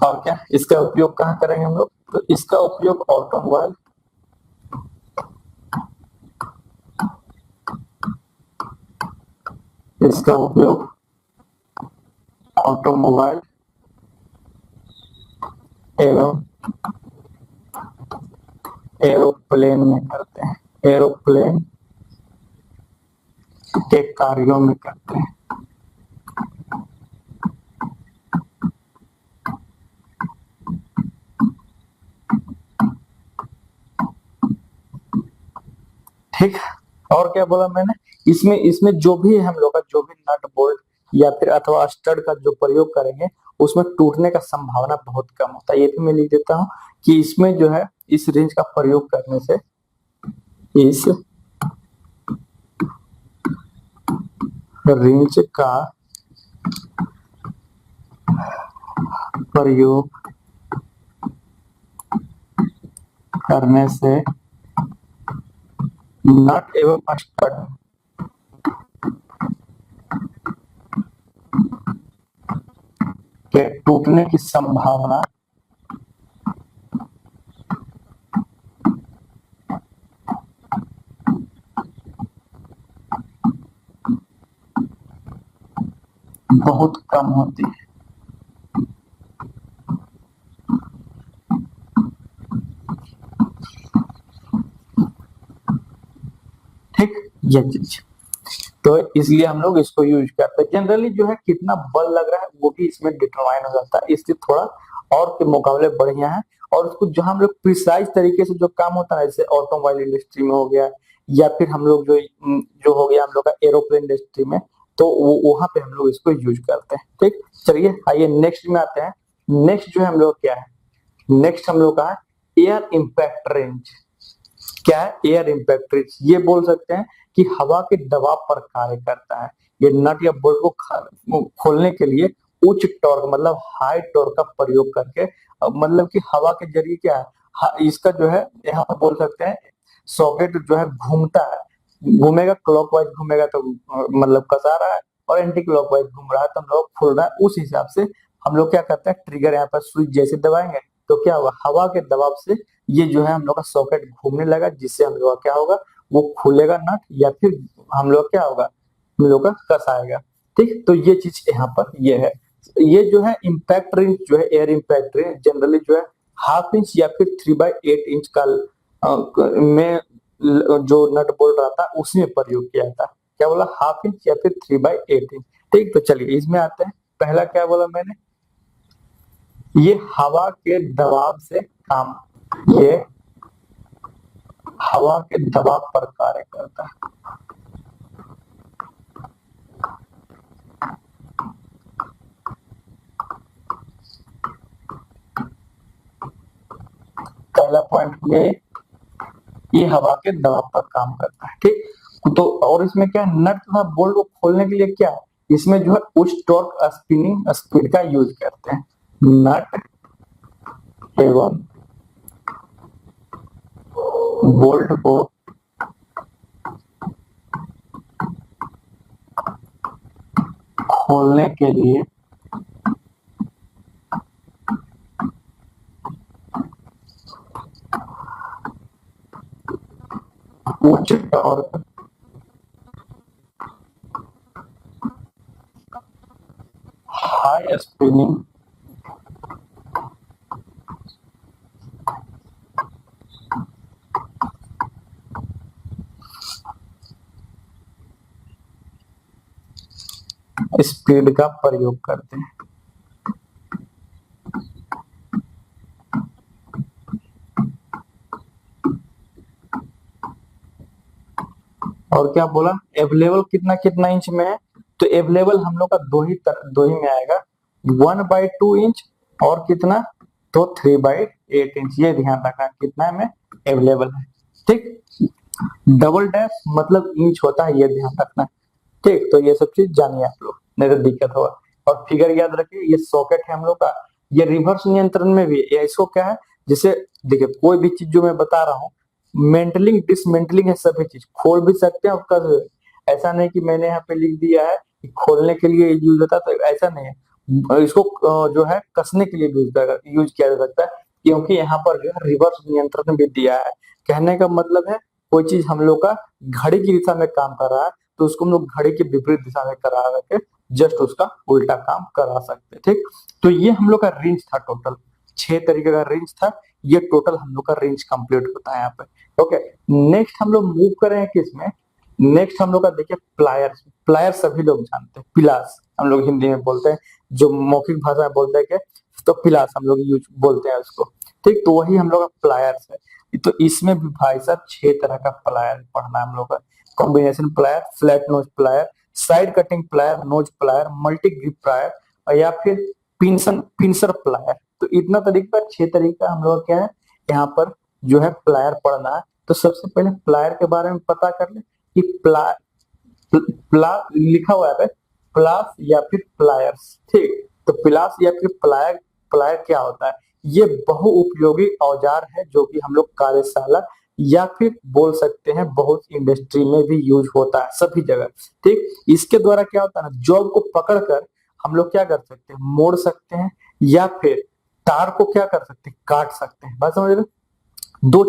और क्या, इसका उपयोग कहाँ करेंगे हम लोग, तो इसका उपयोग ऑटोमोबाइल, इसका उपयोग ऑटोमोबाइल एवं एरोप्लेन में करते हैं, एरोप्लेन के कार्यों में करते हैं। ठीक, और क्या बोला मैंने, इसमें इसमें जो भी हम लोग का जो भी नट बोल्ट या फिर अथवा स्टड का जो प्रयोग करेंगे उसमें टूटने का संभावना बहुत कम होता है। ये भी मैं लिख देता हूँ कि इसमें जो है इस रेंज का प्रयोग करने से, इस रेंज का प्रयोग करने से नट एवं स्टड के टूटने की संभावना बहुत कम होती है। ठीक, ये चीज तो इसलिए हम लोग इसको यूज करते हैं। जनरली जो है कितना बल लग रहा है वो भी इसमें डिटरमाइन हो जाता है, इसलिए थोड़ा और के मुकाबले बढ़िया है। और उसको जो हम लोग प्रिसाइज तरीके से जो काम होता है, जैसे ऑटोमोबाइल इंडस्ट्री में हो गया, या फिर हम लोग जो हो गया हम लोग का एरोप्लेन इंडस्ट्री में, तो वो वहां पे हम लोग इसको यूज करते हैं। ठीक, चलिए आइए नेक्स्ट में आते हैं। नेक्स्ट जो है हम लोग क्या है, नेक्स्ट हम लोग का है एयर इम्पैक्ट रेंज। क्या है एयर इम्पैक्ट रेंज? ये बोल सकते हैं कि हवा के दबाव पर कार्य करता है। ये नट या बोल्ट को खोलने के लिए उच्च टॉर्क मतलब हाई टॉर्क का प्रयोग करके, मतलब कि हवा के जरिए क्या है, इसका जो है यहाँ पर बोल सकते हैं सॉकेट जो है घूमता है, घूमेगा क्लॉकवाइज घूमेगा तो मतलब कसा रहा है, और एंटी क्लॉकवाइज घूम रहा है तो हम लोग खोल रहा है। उस हिसाब से हम लोग क्या करते हैं, ट्रिगर यहाँ पर स्विच जैसे दबाएंगे तो क्या होगा, हवा के दबाव से ये जो है हम लोग का सॉकेट घूमने लगा, जिससे हम लोग का क्या होगा, वो खुलेगा नट, या फिर हम लोग क्या होगा, हम लोग का कसाएगा। ठीक, तो ये चीज यहाँ पर ये है। ये जो है इम्पैक्ट रेंज जो है एयर इम्पैक्ट रेंज जनरली जो है 1/2 इंच या फिर 3/8 इंच का में जो नट बोल्ट रहता है उसमें प्रयोग किया जाता है। क्या बोला, 1/2 इंच या फिर 3/8 इंच। ठीक, तो चलिए इसमें आते हैं। पहला क्या बोला मैंने, ये हवा के दबाव से काम, ये हवा के दबाव पर कार्य करता है। पहला पॉइंट ये हवा के दबाव पर काम करता है। ठीक, तो और इसमें क्या है, नट तथा बोल्ट को खोलने के लिए क्या है, इसमें जो है उच्च टॉर्क स्पिनिंग स्पीड का यूज करते हैं। नट एवं बोल्ट को खोलने के लिए उच्च टॉर्क हाई स्पिनिंग स्पीड का प्रयोग करते हैं। और क्या बोला, अवेलेबल कितना कितना इंच में है, तो अवेलेबल हम लोग का दो ही में आएगा, 1/2 इंच और कितना, तो 3/8 इंच। ये ध्यान रखना कितना में अवेलेबल है। ठीक, डबल डैश मतलब इंच होता है, ये ध्यान रखना। ठीक, तो ये सब चीज जानिए आप लोग, नहीं तो दिक्कत होगा। और फिगर याद रखिए, ये सॉकेट है हम लोग का। ये रिवर्स नियंत्रण में भी ये इसको क्या है, जैसे देखिए कोई भी चीज जो मैं बता रहा हूँ, मेंटलिंग डिसमेंटलिंग है, सभी चीज खोल भी सकते हैं और कर भी। ऐसा नहीं कि मैंने यहाँ पे लिख दिया है कि खोलने के लिए यूज होता है, तो ऐसा नहीं है। इसको जो है कसने के लिए भी यूज किया जा सकता है, क्योंकि यहाँ पर जो है रिवर्स नियंत्रण भी दिया है। कहने का मतलब है कोई चीज हम लोग का घड़ी की दिशा में काम कर रहा है, तो उसको हम लोग घड़ी के विपरीत दिशा में करा करके जस्ट उसका उल्टा काम करा सकते हैं। ठीक, तो ये हम लोग का रेंज था, टोटल 6 तरीके का रेंज था। ये टोटल हम लोग का रेंज कंप्लीट होता है यहाँ पे। ओके, नेक्स्ट हम लोग मूव कर रहे हैं किसमें, नेक्स्ट हम लोग का देखिए प्लायर्स। प्लायर सभी लोग जानते हैं, पिलास हम लोग हिंदी में बोलते हैं, जो मौखिक भाषा में बोलते हैं कि तो पिलास हम लोग यूज बोलते हैं उसको। ठीक, तो वही हम लोग का प्लायर्स है। तो इसमें भी भाई साहब 6 तरह का प्लायर पढ़ना है हम लोग का। Combination plier, flat knows plier, side cutting plier, knows plier, multi grip plier, और या फिर पिंसर प्लायर। तो इतना तरीका, 6 तरीका हम लोग क्या है यहाँ पर जो है प्लायर पढ़ना है। तो सबसे पहले प्लायर के बारे में पता कर ले कि प्ला लिखा हुआ है प्लास या फिर प्लायर्स। ठीक, तो प्लास या फिर प्लायर, प्लायर क्या होता है, ये बहुउपयोगी औजार है जो कि हम लोग कार्यशाला या फिर बोल सकते हैं बहुत इंडस्ट्री में भी यूज होता है, सभी जगह। ठीक, इसके द्वारा क्या होता है ना, जॉब को पकड़कर हम लोग क्या कर सकते हैं, मोड़ सकते हैं, या फिर तार को क्या कर सकते हैं, काट सकते हैं। बात समझ रहे, दो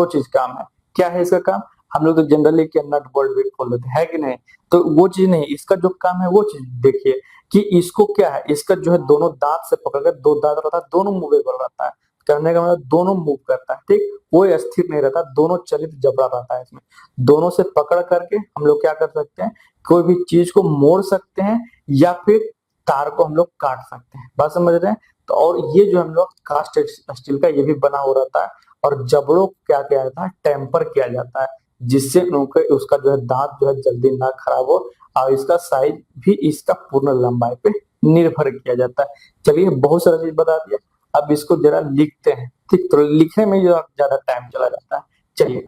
चीज काम है। क्या है इसका काम, हम लोग तो जनरली क्या नट बोल्ट भी खोल देते हैं, है कि नहीं, तो वो चीज नहीं, इसका जो काम है वो चीज देखिए कि इसको क्या है, इसका जो है दोनों दांत से पकड़कर, दो दांत रहता है, दोनों मूवेबल रहता है, करने का मतलब दोनों मूव करता है, ठीक, कोई स्थिर नहीं रहता, दोनों चलित जबड़ा रहता है इसमें। दोनों से पकड़ करके हम लोग क्या कर सकते हैं, कोई भी चीज को मोड़ सकते हैं या फिर तार को हम लोग काट सकते हैं। बात समझ रहे हैं? तो और ये जो हम लोग कास्ट स्टील का ये भी बना हो रहता है, और जबड़ों को क्या किया जाता है, टेम्पर किया जाता है, जिससे उनके उसका जो है दांत जो है जल्दी ना खराब हो, और इसका साइज भी इसका पूर्ण लंबाई पे निर्भर किया जाता है। चलिए, बहुत सारा चीज बता दिया, अब इसको जरा लिखते हैं, ठीक, तो लिखने में ज्यादा टाइम चला जाता है। चलिए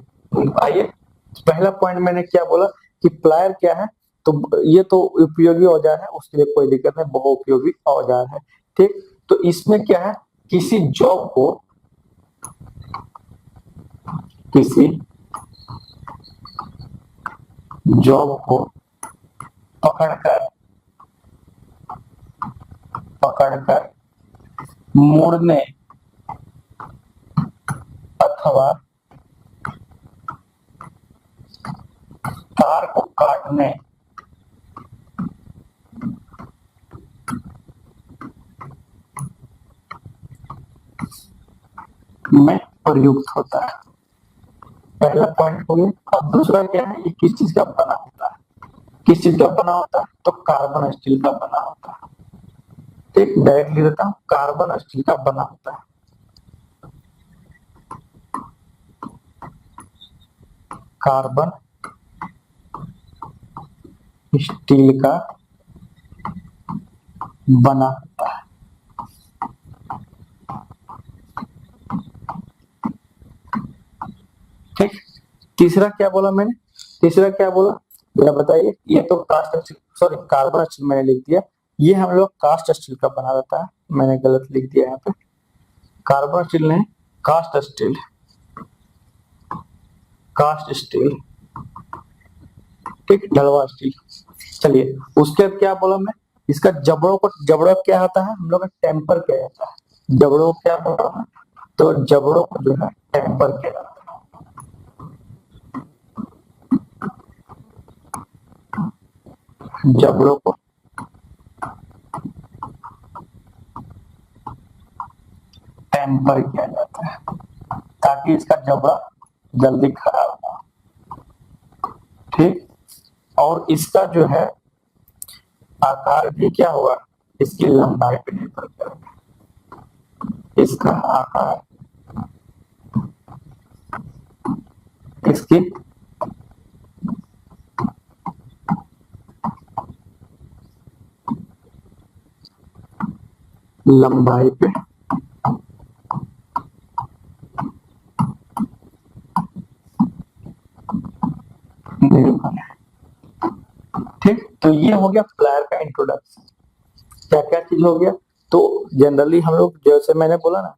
आइए, पहला पॉइंट मैंने क्या बोला कि प्लायर क्या है, तो ये तो उपयोगी औजार है, उसके लिए कोई दिक्कत नहीं, बहु उपयोगी औजार है, ठीक। तो इसमें क्या है, किसी किसी जॉब को पकड़कर पकड़कर मोड़ने अथवा तार को काटने में प्रयुक्त होता है। पहला पॉइंट हो गया। अब दूसरा क्या है, ये किस चीज का बना होता है, किस चीज का बना होता है, तो कार्बन स्टील का बना होता है, ठीक, डायरेक्टली देता हूं, कार्बन स्टील का बना होता है। कार्बन स्टील का बना होता है, ठीक। तीसरा क्या बोला मैंने, तीसरा क्या बोला, जरा बताइए। ये तो कास्ट, सॉरी, कार्बन स्टील मैंने लिख दिया, ये हम लोग कास्ट स्टील का बना रहता है, मैंने गलत लिख दिया यहाँ पे, कार्बन स्टील नहीं, कास्ट स्टील, कास्ट स्टील, ठीक, ढलवा स्टील। चलिए, उसके बाद क्या बोला मैं, इसका जबड़ों क्या होता है, हम लोग का टेम्पर किया जाता है, जबड़ों क्या बोला है, तो जबड़ों को जो है टेम्पर किया जाता है, जबड़ों को टेम्पर किया जाता है, ताकि इसका जबड़ा जल्दी खराब ना हो, ठीक। और इसका जो है आकार भी क्या होगा, इसकी लंबाई पर निर्भर करेगा, इसका आकार इसकी लंबाई पे निर्भर है, ठीक। तो ये हो गया प्लायर का इंट्रोडक्शन। क्या क्या चीज हो गया, तो जनरली हम लोग, जैसे मैंने बोला ना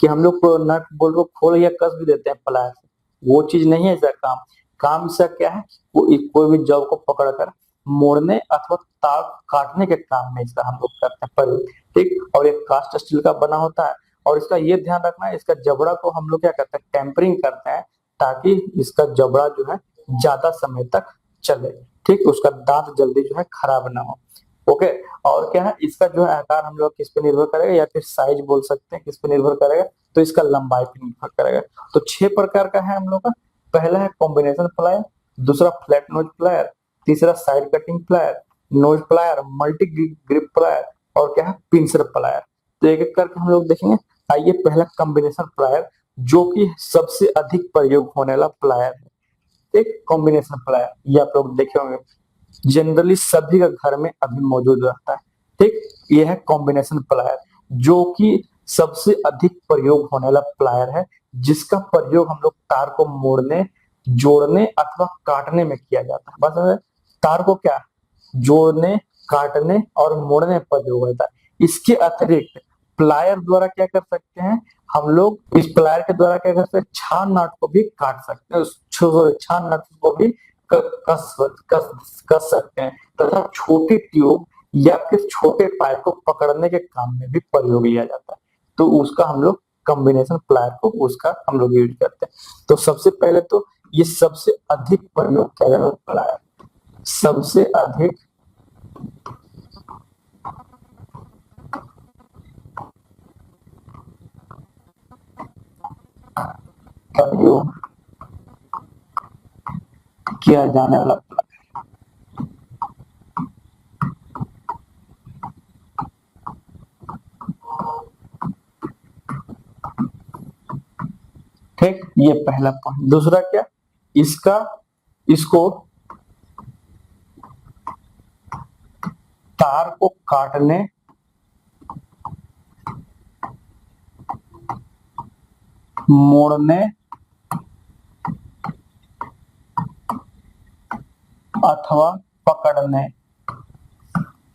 कि हम लोग नट बोल्ट को खोल या कस भी देते हैं प्लायर से, वो चीज नहीं है इसका काम। काम से क्या है, कोई भी जॉब को पकड़कर मोड़ने अथवा तार काटने के काम में इसका हम लोग करते हैं प्रयोग, ठीक। और एक कास्ट स्टील का बना होता है, और इसका ये ध्यान रखना है, इसका जबड़ा को हम लोग क्या करते हैं, टेम्परिंग करते हैं, ताकि इसका जबड़ा जो है ज्यादा समय तक चले, ठीक, उसका दांत जल्दी जो है खराब ना हो, ओके। और क्या है, इसका जो है आकार हम लोग किस पे निर्भर करेगा, या फिर साइज बोल सकते हैं, किस पे निर्भर करेगा, तो इसका लंबाई पे निर्भर करेगा। तो 6 प्रकार का है हम लोग का। पहला है कॉम्बिनेशन प्लायर, दूसरा फ्लैट नोज प्लायर, तीसरा side cutting plier, knows plier, multi grip plier, और क्या है, पिंसर प्लायर। तो एक एक करके हम लोग देखेंगे। आइए, पहला कॉम्बिनेशन प्लायर, जो कि सबसे अधिक प्रयोग होने वाला प्लायर है, एक कॉम्बिनेशन प्लायर, ये आप लोग देखे होंगे, जनरली सभी का घर में अभी मौजूद रहता है, ठीक। ये है कॉम्बिनेशन प्लायर, जो कि सबसे अधिक प्रयोग होने वाला प्लायर है, जिसका प्रयोग हम लोग तार को मोड़ने, जोड़ने अथवा काटने में किया जाता है। बस तार को क्या, जोड़ने, काटने और मोड़ने पर प्रयोग होता है। इसके अतिरिक्त प्लायर द्वारा क्या कर सकते हैं, हम लोग इस प्लायर के द्वारा क्या कर सकते हैं, छान नट को भी काट सकते हैं, छान नट को भी कस सकते हैं, तथा छोटी ट्यूब या फिर छोटे पाइप को पकड़ने के काम में भी प्रयोग लिया जाता है। तो उसका हम लोग कॉम्बिनेशन प्लायर को उसका हम लोग यूज करते हैं। तो सबसे पहले तो ये सबसे अधिक प्रयोग किया जाता है प्लायर, सबसे अधिक प्रयोग किया जाने वाला प्लायर। ठीक, ये पहला पॉइंट। दूसरा क्या, इसको तार को काटने मोड़ने अथवा पकड़ने,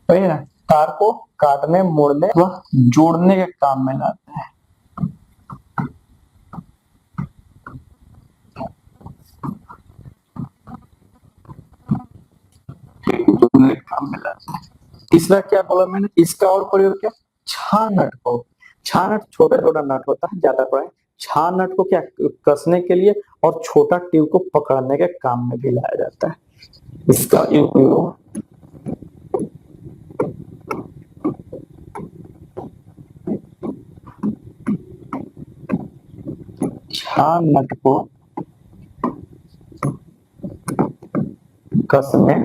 वही ना, तार को काटने, मोड़ने व जोड़ने के काम में लाते हैं। जोड़ने के काम में लाते हैं। तीसरा क्या बोला मैंने, इसका और प्रयोग क्या, छा नट को, छा नट छोटा छोटा नट होता है, ज्यादा बड़ा, छा नट को क्या कसने के लिए और छोटा ट्यूब को पकड़ने के काम में भी लाया जाता है। इसका उपयोग छा नट को कसने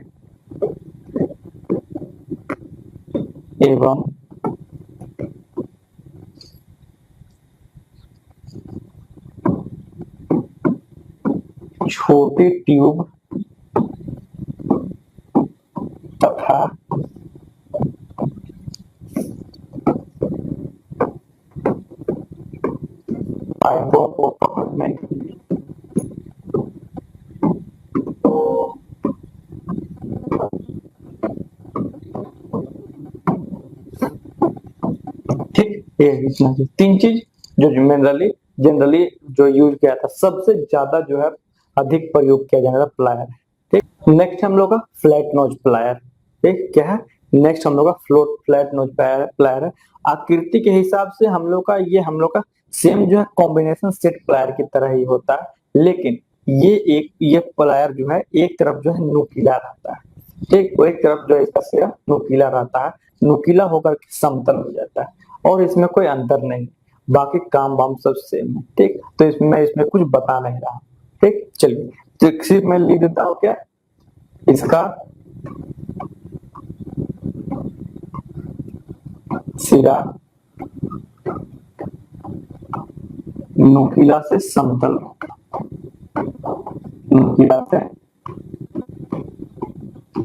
एवं छोटी ट्यूब तथा पाइपों को पकड़ने के लिए ठीक, ये इतना चीज, तीन चीज जो जनरली जो यूज किया था, सबसे ज्यादा जो है अधिक प्रयोग किया जाने वाला प्लायर है। ठीक, नेक्स्ट हम लोग का फ्लैट नोज प्लायर। ठीक, क्या है, नेक्स्ट हम लोग का फ्लैट नोज प्लायर है। आकृति के हिसाब से हम लोग का सेम जो है कॉम्बिनेशन सेट प्लायर की तरह ही होता है, लेकिन ये प्लायर जो है एक तरफ जो है नुकीला रहता है। ठीक, तो एक तरफ जो है इसका सिरा नुकीला रहता है, नुकीला होकर समतल हो जाता है, और इसमें कोई अंतर नहीं, बाकी काम वाम सब सेम है। ठीक, तो इसमें कुछ बता नहीं रहा। ठीक, चलिए, तो सिर्फ मैं लिख देता हूँ क्या, इसका सिरा नुकीला से समतल होगा, नुकीला से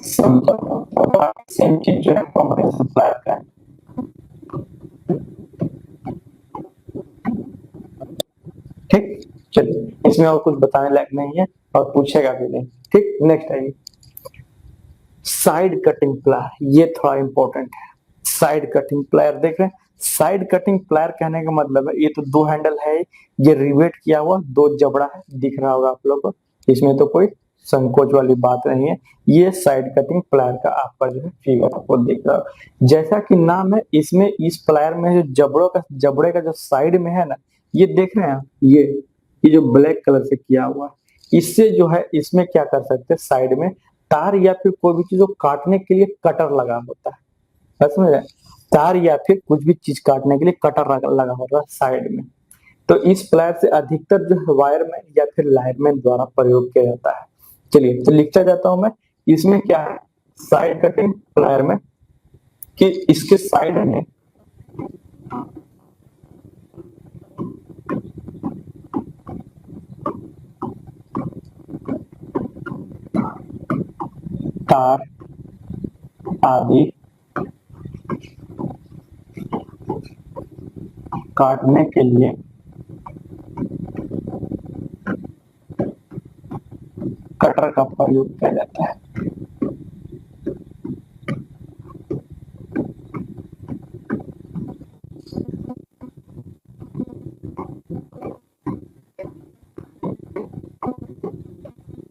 समतल होगा। सेम चीज जो है कॉम्बिनेशन प्लायर का है। ठीक, चलिए, इसमें और कुछ बताने लायक नहीं है और पूछेगा भी नहीं। ठीक, नेक्स्ट आइए, साइड कटिंग प्लायर, ये थोड़ा इंपॉर्टेंट है। साइड कटिंग प्लायर देख रहे हैं, साइड कटिंग प्लायर कहने का मतलब है, ये तो दो हैंडल है, ये रिवेट किया हुआ दो जबड़ा है, दिख रहा होगा आप लोग को, इसमें तो कोई संकोच वाली बात नहीं है। ये साइड कटिंग प्लायर का आपका जो है फिगर आपको दिख रहा है, जैसा कि नाम है, इसमें इस प्लायर में जो जबड़े का जो साइड में है ना, ये देख रहे हैं, ये जो ब्लैक कलर से किया हुआ, इससे जो है इसमें क्या कर सकते हैं, साइड में तार या फिर कोई भी चीज को काटने के लिए कटर लगा होता है, समझ रहे, तार या फिर कुछ भी चीज काटने के लिए कटर लगा होता है साइड में। तो इस प्लायर से अधिकतर जो है वायरमैन या फिर लाइनमैन द्वारा प्रयोग किया जाता है। चलिए, तो लिखता जाता हूं मैं, इसमें क्या है, साइड कटिंग प्लायर में कि इसके साइड में तार आदि काटने के लिए कटर का प्रयोग किया जाता है।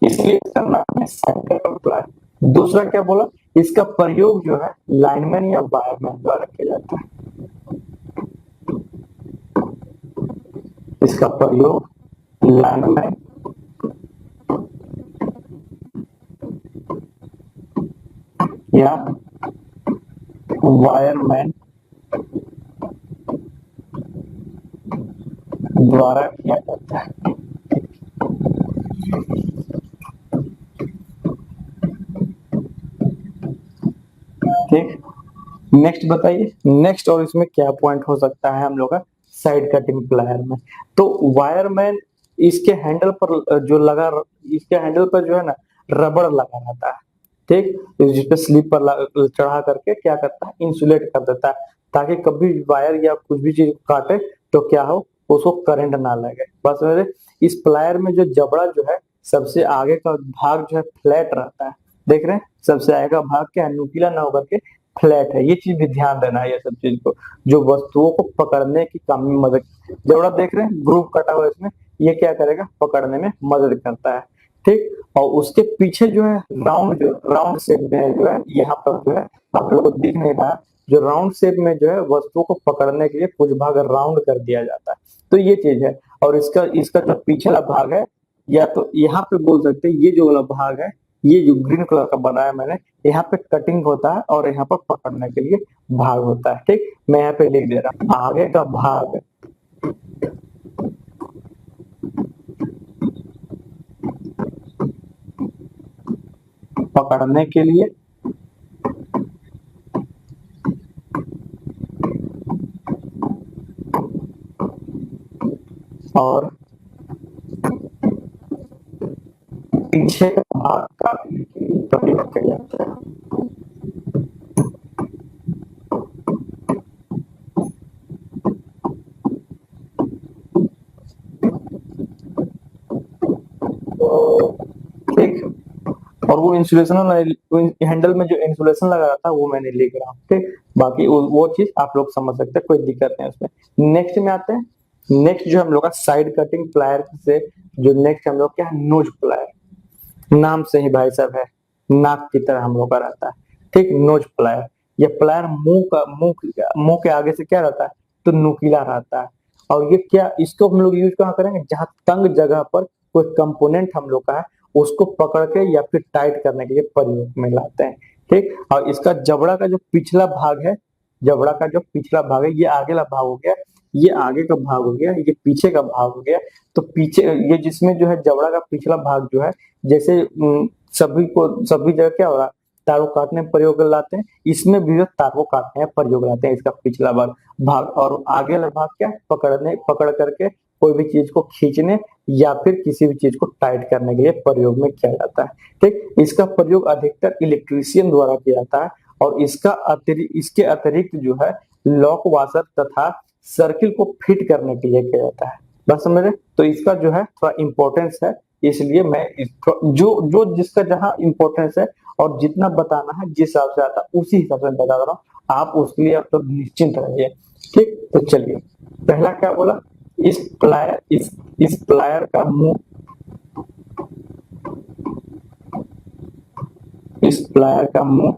इसलिए इसका नाम है साइड कटर प्लायर। दूसरा क्या बोला, इसका प्रयोग जो है लाइनमैन या वायरमैन द्वारा किया जाता है। इसका प्रयोग लाइनमैन या वायरमैन द्वारा किया जाता है। ठीक, नेक्स्ट बताइए, नेक्स्ट और इसमें क्या पॉइंट हो सकता है हम लोग का साइड कटिंग प्लायर में। तो वायरमैन इसके हैंडल पर जो लगा, इसके हैंडल पर जो है ना रबड़ लगा रहता है। ठीक, तो जिस पे स्लीप पर चढ़ा करके क्या करता है, इंसुलेट कर देता है, ताकि कभी वायर या कुछ भी चीज काटे तो क्या हो, उसको करंट ना लगे। बस मेरे इस प्लायर में जो जबड़ा जो है सबसे आगे का भाग जो है फ्लैट रहता है। देख रहे हैं, सबसे आगे का भाग क्या है, नुकीला ना होकर के फ्लैट है। ये चीज भी ध्यान देना है, ये सब चीज को, जो वस्तुओं को पकड़ने की काम में मदद। जबड़ा देख रहे हैं, ग्रुप कटा हुआ है इसमें, ये क्या करेगा, पकड़ने में मदद करता है। ठीक, और उसके पीछे जो है राउंड, जो राउंड शेप में जो है, यहाँ पर जो है आप लोगों को दिख नहीं रहा, जो राउंड शेप में जो है वस्तुओं को पकड़ने के लिए कुछ भाग राउंड कर दिया जाता है। तो ये चीज है। और इसका इसका जो पिछला भाग है, या तो यहाँ पे बोल सकते हैं, ये जो वाला भाग है, ये जो ग्रीन कलर का बनाया मैंने, यहाँ पे कटिंग होता है और यहाँ पर पकड़ने के लिए भाग होता है। ठीक, मैं यहाँ पे लिख दे रहा हूँ, आगे का भाग पकड़ने के लिए, और पीछे का भाग का प्रयोग किया जाता है। ठीक, और वो इंसुलेशन हैंडल में जो इंसुलेशन लगा था वो मैंने लिख रहा हूँ। ठीक, बाकी वो चीज आप लोग समझ सकते हैं, कोई दिक्कत नहीं उसमें। नेक्स्ट में आते हैं, नेक्स्ट जो हम लोग का साइड कटिंग प्लायर से जो नेक्स्ट हम लोग क्या है, नोज प्लायर। नाम से ही भाई साहब है, नाक की तरह हम लोग का रहता है। ठीक, नोज प्लायर, ये प्लायर मुंह के आगे से क्या रहता है, तो नुकीला रहता है। और ये क्या, इसको हम लोग यूज कहाँ करेंगे, जहां तंग जगह पर कोई कंपोनेंट हम लोग का है, उसको पकड़ के या फिर टाइट करने के लिए प्रयोग में लाते हैं। ठीक, और इसका जबड़ा का जो पिछला भाग है, जबड़ा का जो पिछला भाग है, ये आगे वाला भाग हो गया, ये आगे का भाग हो गया, ये पीछे का भाग हो गया। तो पीछे ये जिसमें जो है जबड़ा का पिछला भाग जो है, जैसे सभी जगह क्या हो रहा है, तार को काटने में प्रयोग में लाते हैं, इसमें भी तार को काटने में प्रयोग लाते हैं, इसका पिछला भाग भाग और आगे वाला भाग क्या है, पकड़ करके कोई भी चीज को खींचने या फिर किसी भी चीज को टाइट करने के लिए प्रयोग में किया जाता है। ठीक, इसका प्रयोग अधिकतर इलेक्ट्रीशियन द्वारा किया जाता है, और इसके अतिरिक्त जो है लॉक वाशर तथा सर्किल को फिट करने के लिए किया जाता है। बस समझ रहे, तो इसका जो है थोड़ा इंपॉर्टेंस है, इसलिए मैं जो जो जिसका जहां इंपॉर्टेंस है और जितना बताना है, जिस हिसाब से आता है उसी हिसाब से बता रहा हूँ, आप उसके लिए अब तो निश्चिंत रहिए। ठीक, तो चलिए, पहला क्या बोला, इस प्लायर का मुंह, इस प्लायर का मुंह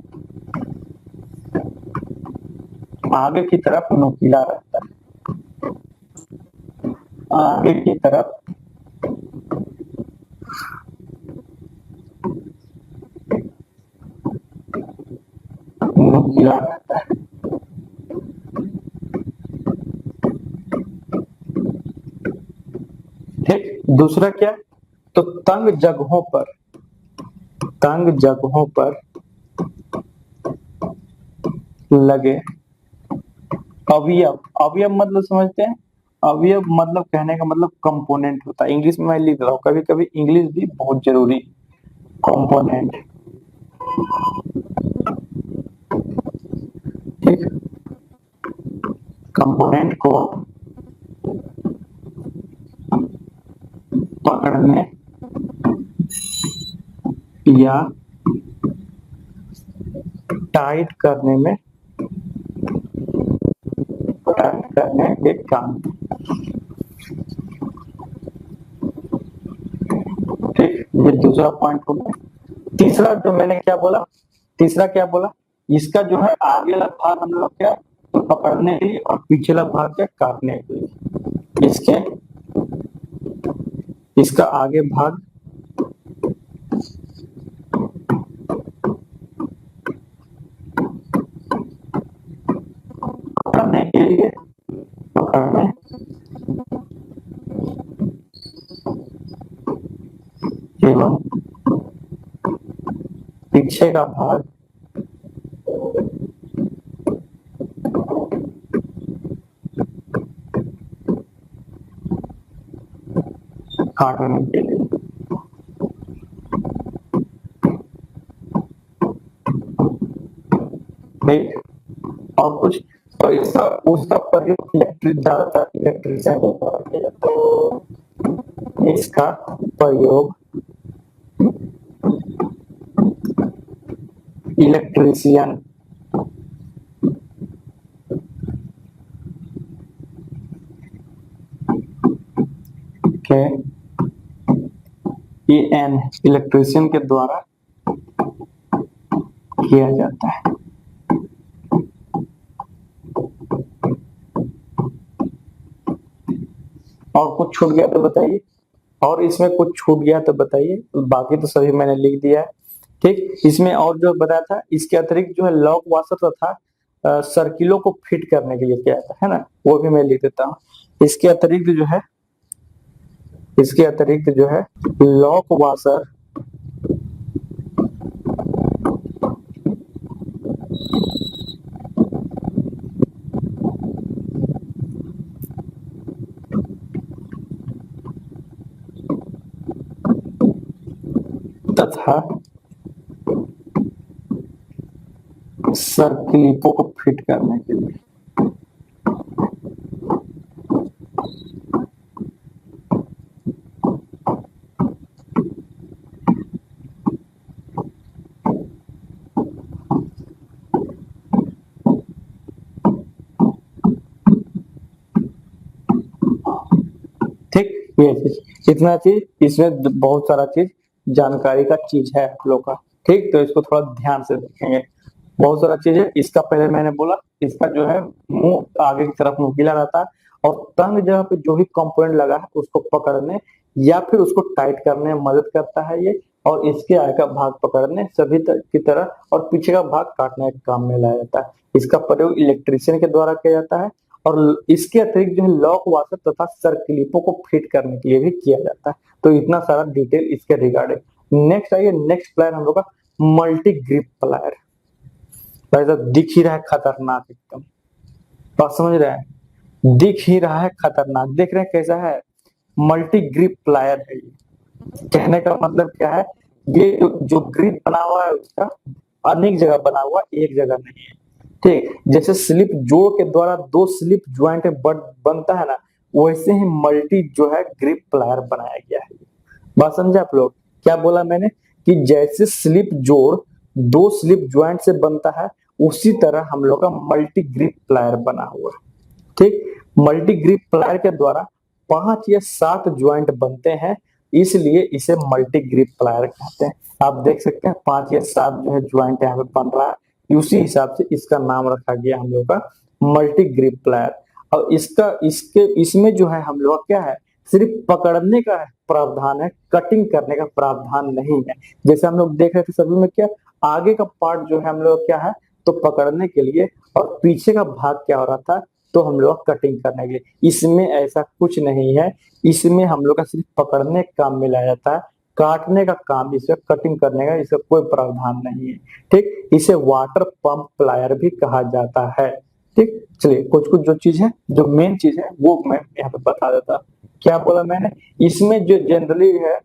आगे की तरफ नुकीला रहता है, आगे की तरफ नुकीला रहता है। ठीक, दूसरा क्या, तो तंग जगहों पर लगे अवयव, अवयव मतलब समझते हैं, अवयव मतलब कहने का मतलब कंपोनेंट होता है। इंग्लिश में मैं लिख रहा हूँ, कभी कभी इंग्लिश भी बहुत जरूरी। कंपोनेंट, ठीक, कंपोनेंट को पकड़ने या टाइट करने में, टाइट करने के काम। ठीक, ये दूसरा पॉइंट हो गया। तीसरा जो मैंने क्या बोला, तीसरा क्या बोला, इसका जो है आगे वाला भाग हम लोग क्या, तो पकड़ने के लिए, और पिछला भाग क्या, काटने के लिए। इसका आगे भाग पकड़ने के लिए, पकड़ने एवं पीछे का भाग काटने के लिए। ठीक, और कुछ तो इसका उसका प्रयोग इलेक्ट्रिक ज्यादातर इलेक्ट्रिशियन के द्वारा किया जाता है। इसका प्रयोग इलेक्ट्रीशियन के एन इलेक्ट्रीशियन के द्वारा किया जाता है। और कुछ छूट गया तो बताइए, और इसमें कुछ छूट गया तो बताइए, बाकी तो सभी मैंने लिख दिया है। ठीक, इसमें और जो बताया था इसके अतिरिक्त जो है लॉक वाशर तथा सर्किलों को फिट करने के लिए किया जाता है ना, वो भी मैं लिख देता हूँ। इसके अतिरिक्त जो है लॉक वाशर तथा सर्किलों को फिट करने के लिए। ठीक, ये चीज इतना चीज इसमें बहुत सारा चीज जानकारी का चीज है आप लोग का। ठीक, तो इसको थोड़ा ध्यान से देखेंगे। बहुत सारा चीज है इसका, पहले मैंने बोला इसका जो है मुंह आगे की तरफ नुकीला रहता है और तंग जगह पे जो भी कंपोनेंट लगा है उसको पकड़ने या फिर उसको टाइट करने में मदद करता है ये, और इसके आगे का भाग पकड़ने सभी की तरह और पीछे का भाग काटने के काम में लाया जाता है। इसका प्रयोग इलेक्ट्रीशियन के द्वारा किया जाता है और इसके अतिरिक्त जो है लॉक वाशर तथा सर्किलिपों को फिट करने के लिए भी किया जाता है। तो इतना सारा डिटेल इसके रिगार्डिंग। नेक्स्ट आइए, नेक्स्ट प्लायर हम लोग का मल्टी ग्रिप प्लायर। ऐसा दिख ही रहा है खतरनाक एकदम, बात समझ रहे हैं, दिख ही रहा है खतरनाक, देख रहे हैं कैसा है, मल्टी ग्रिप प्लायर है ये। कहने का मतलब क्या है, ये जो ग्रिप बना हुआ है उसका अनेक जगह बना हुआ, एक जगह नहीं है। ठीक, जैसे स्लिप जोड़ के द्वारा दो स्लिप ज्वाइंट बनता है ना, वैसे ही मल्टी जो है ग्रिप प्लायर बनाया गया है। बात समझे आप लोग, क्या बोला मैंने कि जैसे स्लिप जोड़ दो स्लिप ज्वाइंट से बनता है, उसी तरह हम लोग का मल्टी ग्रिप प्लायर बना हुआ है। ठीक, मल्टी ग्रिप प्लायर के द्वारा 5 या 7 ज्वाइंट बनते हैं, इसलिए इसे मल्टी ग्रिप प्लायर कहते हैं। आप देख सकते हैं 5 या 7 जो है ज्वाइंट यहाँ पे बन रहा है, उसी हिसाब से इसका नाम रखा गया हम लोग का मल्टी ग्रिप प्लायर। और इसमें जो है हम लोग क्या है, सिर्फ पकड़ने का प्रावधान है, कटिंग करने का प्रावधान नहीं है। जैसे हम लोग देख रहे थे सभी में, क्या आगे का पार्ट जो है हम लोग क्या है तो पकड़ने के लिए, और पीछे का भाग क्या हो रहा था तो हम लोग कटिंग करने के लिए। इसमें ऐसा कुछ नहीं है, इसमें हम लोग का सिर्फ पकड़ने का काम में लाया जाता है, काटने का काम, इसे कटिंग करने का इसका कोई प्रावधान नहीं है। ठीक, इसे वाटर पंप प्लायर भी कहा जाता है। ठीक, चलिए कुछ कुछ जो चीज है, जो मेन चीज है वो मैं यहाँ पे बता देता। क्या बोला मैंने, इसमें जो जनरली है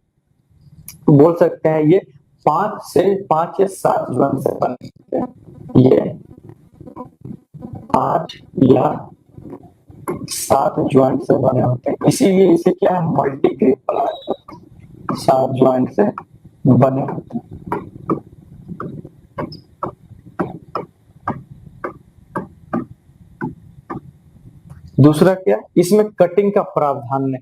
बोल सकते हैं ये 5 या 7 ज्वाइंट से बनते हैं, ये 8 या 7 ज्वाइंट से बने होते हैं, इसीलिए इसे क्या है मल्टी ग्रिप प्लायर, 7 ज्वाइंट से बने होते हैं। दूसरा क्या, इसमें कटिंग का प्रावधान नहीं।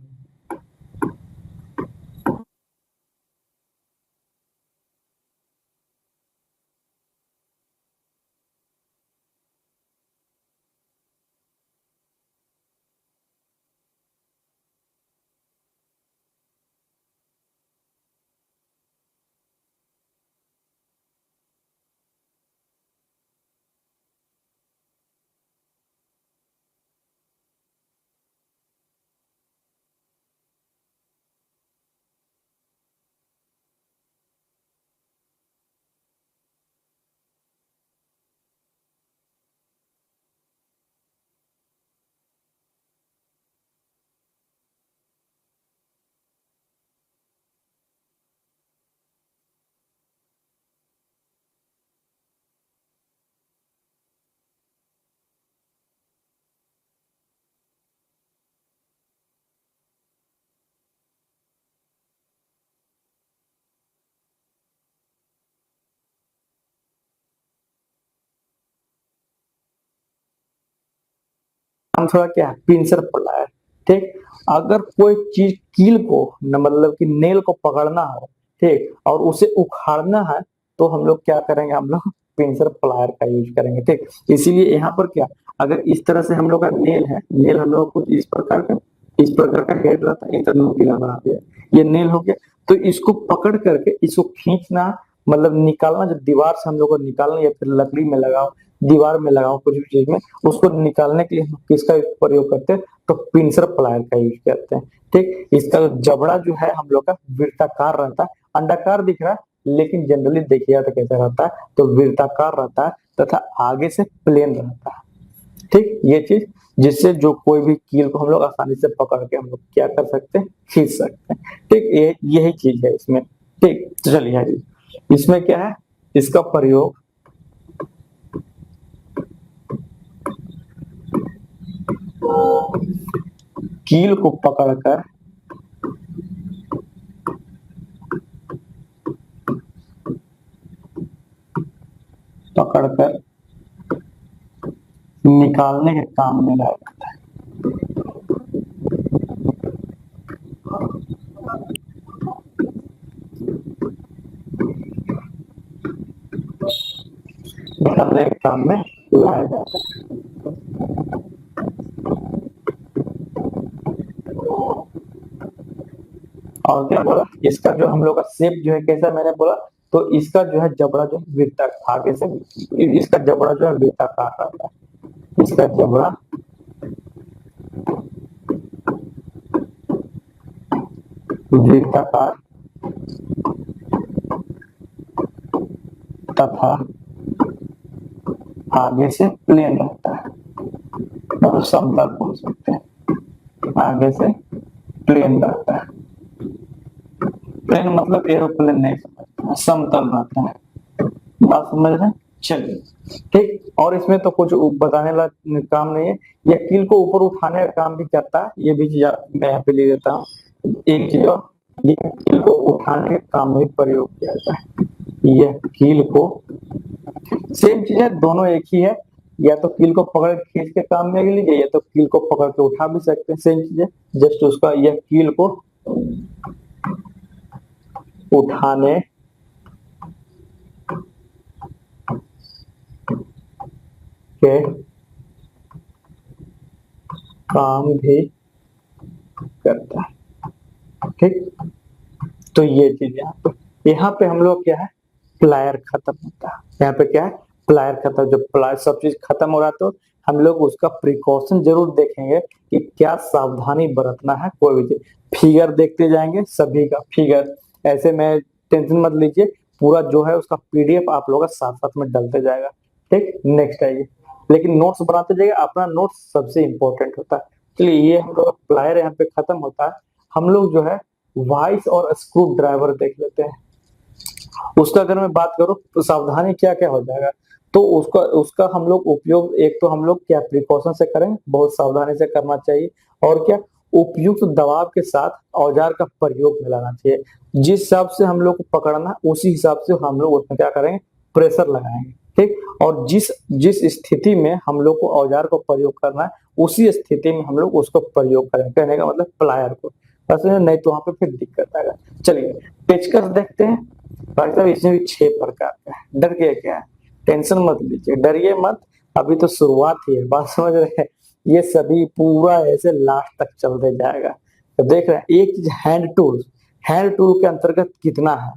थोड़ा क्या है, पिंसर प्लायर। ठीक, अगर कोई चीज कील को मतलब कि नेल को पकड़ना हो, ठीक, और उसे उखाड़ना है, तो हम लोग क्या करेंगे, हम लोग पिंसर प्लायर का यूज करेंगे। ठीक, इसीलिए यहाँ पर क्या, अगर इस तरह से हम लोग का नेल है, नेल हम लोग कुछ इस प्रकार का हेड रहता है, इतना नुकीला बना दिया, ये नेल हो गया। तो इसको पकड़ करके इसको खींचना, मतलब निकालना, जो दीवार से हम लोग को निकालना, या फिर लकड़ी में लगाओ, दीवार में लगाओ, कुछ भी चीज में, उसको निकालने के लिए हम किसका प्रयोग करते हैं, तो पिंसर प्लायर का यूज करते हैं। ठीक, इसका जबड़ा जो है हम लोग का वृत्ताकार रहता है, अंडाकार दिख रहा है, लेकिन जनरली देखिएगा तो कैसा रहता है, तो वृत्ताकार रहता है तथा आगे से प्लेन रहता है। ठीक, ये चीज, जिससे जो कोई भी कील को हम लोग आसानी से पकड़ के हम लोग क्या कर सकते हैं, खींच सकते हैं। ठीक, ये यही चीज है इसमें। ठीक, तो चलिए आइए, इसमें क्या है, इसका प्रयोग कील को पकड़कर पकड़कर निकालने के काम में लाया जाता है। निकालने के काम में लाया जाता है। और क्या बोला, इसका जो हम लोग का शेप जो है कैसा, मैंने बोला, तो इसका जो है जबड़ा जो है वृत्ता आगे से, इसका जबड़ा जो है वृत्ताकार रहता है, इसका जबड़ा वृत्ताकार तथा आगे से प्लेन रहता है, मतलब समतल बोल सकते हैं, आगे से प्लेन रहता है। प्लेन मतलब एरोप्लेन नहीं समझना, समतल रहता है, बात समझ रहे हैं। चलिए, ठीक, और इसमें तो कुछ बताने वाला काम नहीं है, यह कील को ऊपर उठाने का काम भी करता है, ये भी चीज मैं यहाँ पे ले देता हूँ। एक चीज और, ये कील को उठाने के काम में प्रयोग किया जाता है। यह कील को, सेम चीज है, दोनों एक ही है, या तो कील को पकड़ के खींच के काम में लीजिए, या तो कील को पकड़ के उठा भी सकते हैं, सेम चीज है। जस्ट उसका, यह कील को उठाने के काम भी करता है। ठीक, तो ये चीज यहाँ पे हम लोग क्या है, प्लायर खत्म होता है। यहाँ पे क्या है, प्लायर खत्म, जब प्लायर सब चीज खत्म हो रहा है, तो हम लोग उसका प्रिकॉशन जरूर देखेंगे कि क्या सावधानी बरतना है, कोई भी चीज। फिगर देखते जाएंगे, सभी का फिगर, ऐसे में टेंशन मत लीजिए, पूरा जो है उसका पीडीएफ आप लोगों का साथ साथ में डलते जाएगा। ठीक, नेक्स्ट आइए, लेकिन नोट्स बनाते जाइए, अपना नोट्स सबसे इंपॉर्टेंट होता है। चलिए, ये हम लोग प्लायर यहाँ पे खत्म होता है, हम लोग जो है वाइस और स्क्रू ड्राइवर देख लेते हैं। उसका अगर मैं बात करूं तो सावधानी क्या क्या हो जाएगा, तो उसका उसका हम लोग उपयोग, एक तो हम लोग क्या प्रिकॉशन से करें, बहुत सावधानी से करना चाहिए, और क्या उपयुक्त दबाव के साथ औजार का प्रयोग में लाना चाहिए। जिस हिसाब से हम लोग को पकड़ना, उसी हिसाब से हम लोग उसमें क्या करेंगे, प्रेशर लगाएंगे। ठीक, और जिस जिस स्थिति में हम लोग को औजार को प्रयोग करना है, उसी स्थिति में हम लोग उसको प्रयोग करें, कहने का मतलब प्लायर को, नहीं तो वहां पे फिर दिक्कत आएगा। चलिए, पेचकस देखते हैं। भाई साहब, इसमें भी 6 प्रकार का है, डर के क्या है, टेंशन मत लीजिए, डरिए मत, अभी तो शुरुआत ही है, बात समझ रहे हैं। ये सभी पूरा ऐसे लास्ट तक चलते जाएगा। तो देख रहे हैं, एक चीज हैंड टूल, हैंड टूल के अंतर्गत कितना है,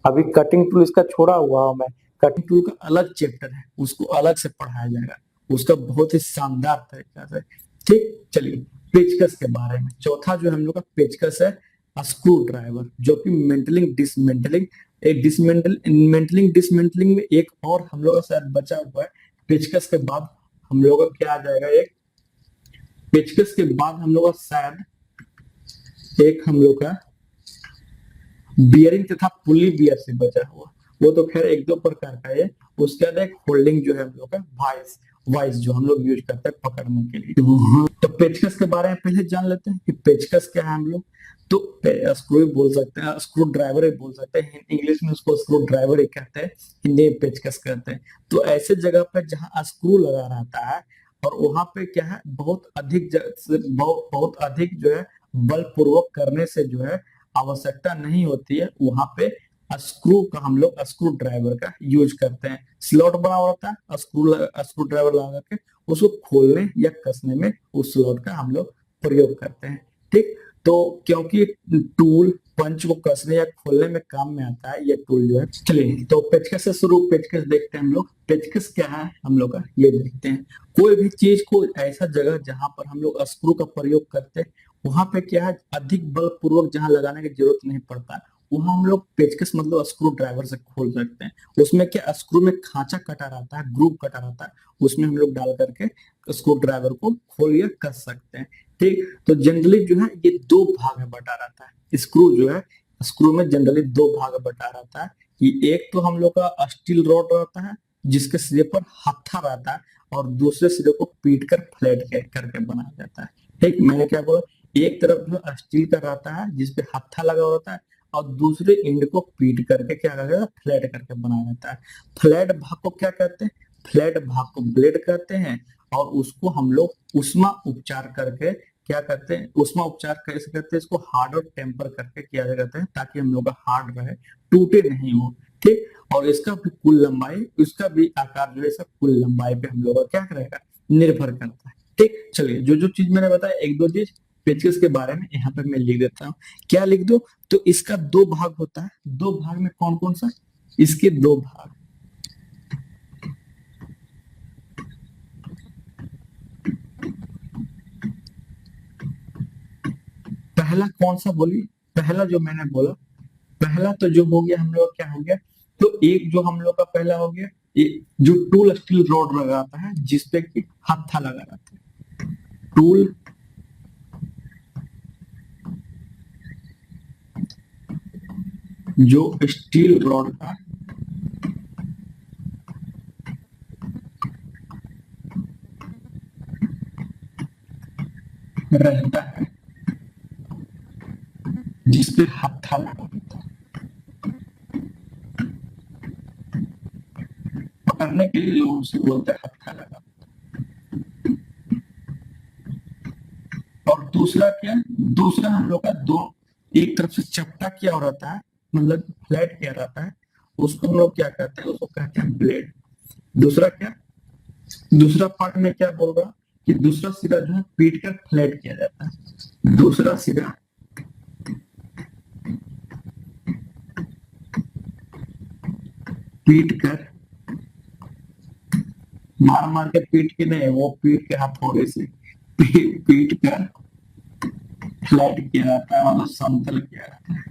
अभी कटिंग टूल इसका छोड़ा हुआ हूं मैं, कटिंग टूल का अलग चैप्टर है, उसको अलग से पढ़ाया जाएगा, उसका बहुत ही शानदार तरीका से। ठीक, चलिए, पेचकस के बारे में, चौथा जो हम लोग का पेचकस है, स्क्रू ड्राइवर, जो कि मेंटलिंग डिसमेंटलिंग, एक मेंटलिंग डिसमेंटलिंग में एक और हम लोग का शायद बचा हुआ है। पेचकस के बाद हम लोग का क्या आ जाएगा, एक पेचकस के बाद हम लोग का शायद एक हम लोग का बियरिंग तथा पुल्ली बियर से बचा हुआ, वो तो खैर एक दो प्रकार का है। उसके बाद एक होल्डिंग जो है हम लोग का वाइस, वाइस जो हम लोग यूज करते हैं पकड़ने के लिए। तो पेचकस के बारे में पहले जान लेते हैं कि पेचकस क्या है। हम लोग तो स्क्रू बोल सकते हैं, स्क्रू ड्राइवर ही बोल सकते हैं, इंग्लिश में उसको स्क्रू ड्राइवर ही कहते हैं, हिंदी में पेचकस कहते हैं। तो ऐसे जगह पर जहां स्क्रू लगा रहता है, और वहां पे क्या है, बहुत अधिक जो है बलपूर्वक करने से जो है आवश्यकता नहीं होती है। वहां पे स्क्रू का हम लोग स्क्रू ड्राइवर का यूज करते हैं। स्लॉट बना हुआ होता है, स्क्रू ड्राइवर लगा करके उसको खोलने या कसने में उस स्लॉट का हम लोग प्रयोग करते हैं। ठीक, तो क्योंकि टूल पंच को कसने या खोलने में काम में आता है ये टूल जो है। चलिए तो पेचकस से शुरू, पेचकस देखते हैं हम लोग। पेचकस क्या है हम लोग का ये देखते हैं। कोई भी चीज को ऐसा जगह जहां पर हम लोग स्क्रू का प्रयोग करते हैं वहां पे क्या है, अधिक बल पूर्वक जहां लगाने की जरूरत नहीं पड़ता, वहां हम लोग पेचकस मतलब स्क्रू ड्राइवर से खोल सकते हैं। उसमें क्या, स्क्रू में खांचा कटा रहता है, ग्रूव कटा रहता है, उसमें हम लोग डाल करके स्क्रू ड्राइवर को खोल या कस सकते हैं। ठीक, तो जनरली जो है ये दो भाग में बटा रहता है। स्क्रू जो है, स्क्रू में जनरली दो भाग में बटा रहता है कि एक तो हम लोग का स्टील रॉड रहता है जिसके सिरे पर हत्था रहता है, और दूसरे सिरे को पीट कर फ्लैट करके बनाया जाता है। ठीक, मैंने क्या बोला, एक तरफ जो स्टील का रहता है जिसपे हत्था लगा होता है, और दूसरे एंड को पीट करके क्या करता है, फ्लैट करके बनाया जाता है। फ्लैट भाग को क्या कहते हैं, फ्लैट भाग को ब्लेड कहते हैं। और उसको हम लोग उष्मा उपचार करके क्या करते हैं, उष्मा उपचार कैसे करते हैं, इसको हार्ड और टेम्पर करके किया जाता है ताकि हम लोग का हार्ड रहे, टूटे नहीं हो। ठीक, और इसका भी कुल लंबाई, इसका भी आकार जो है सब कुल लंबाई पे हम लोग का क्या करेगा, निर्भर करता है। ठीक, चलिए जो जो चीज मैंने बताया, एक दो चीज पेचकस के बारे में यहाँ पे मैं लिख देता हूँ। क्या लिख दो, तो इसका दो भाग होता है। दो भाग में कौन कौन सा, इसके दो भाग। पहला कौन सा बोली, पहला जो मैंने बोला, पहला तो जो हो गया हम लोग क्या हो गया, तो एक जो हम लोग का पहला हो गया, ये जो टूल स्टील रॉड लगाता है जिसपे कि हत्था लगा रहता है। टूल जो स्टील रॉड का रहता है जिसपे हत्था लगा रहता है, पकड़ने के लिए लोग उसे बोलते हैं हत्था लगा। और दूसरा क्या, दूसरा हम लोग का दो, एक तरफ से चपटा किया हो रहता है, मतलब फ्लैट किया रहता है, उसको हम लोग क्या कहते हैं, उसको कहते हैं ब्लेड। दूसरा क्या, दूसरा पार्ट में क्या बोल रहा, कि दूसरा सिरा जो है पीट कर फ्लैट किया जाता है। दूसरा सिरा पीट कर, मार मार के पीट के नहीं, वो पीट के हथौड़े से पीट कर फ्लैट किया जाता है, मतलब समतल किया जाता है,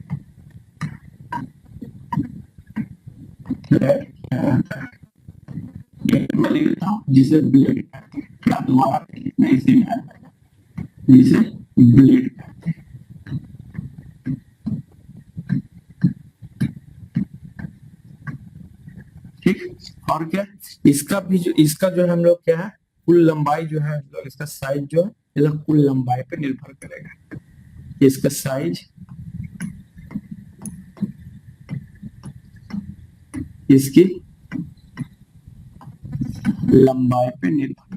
फ्लैट किया जाता है। मैं लिखता हूँ जिसे ब्लेड कहते हैं, क्या दोबारा लिखना इसी में आ जाएगा, जिसे ब्लेड कहते हैं। ठीक, और क्या, इसका भी जो, इसका जो हम लोग क्या है, कुल लंबाई जो है हम लोग, इसका साइज जो है ये लोग कुल लंबाई पे निर्भर करेगा। इसका साइज इसकी लंबाई पे निर्भर।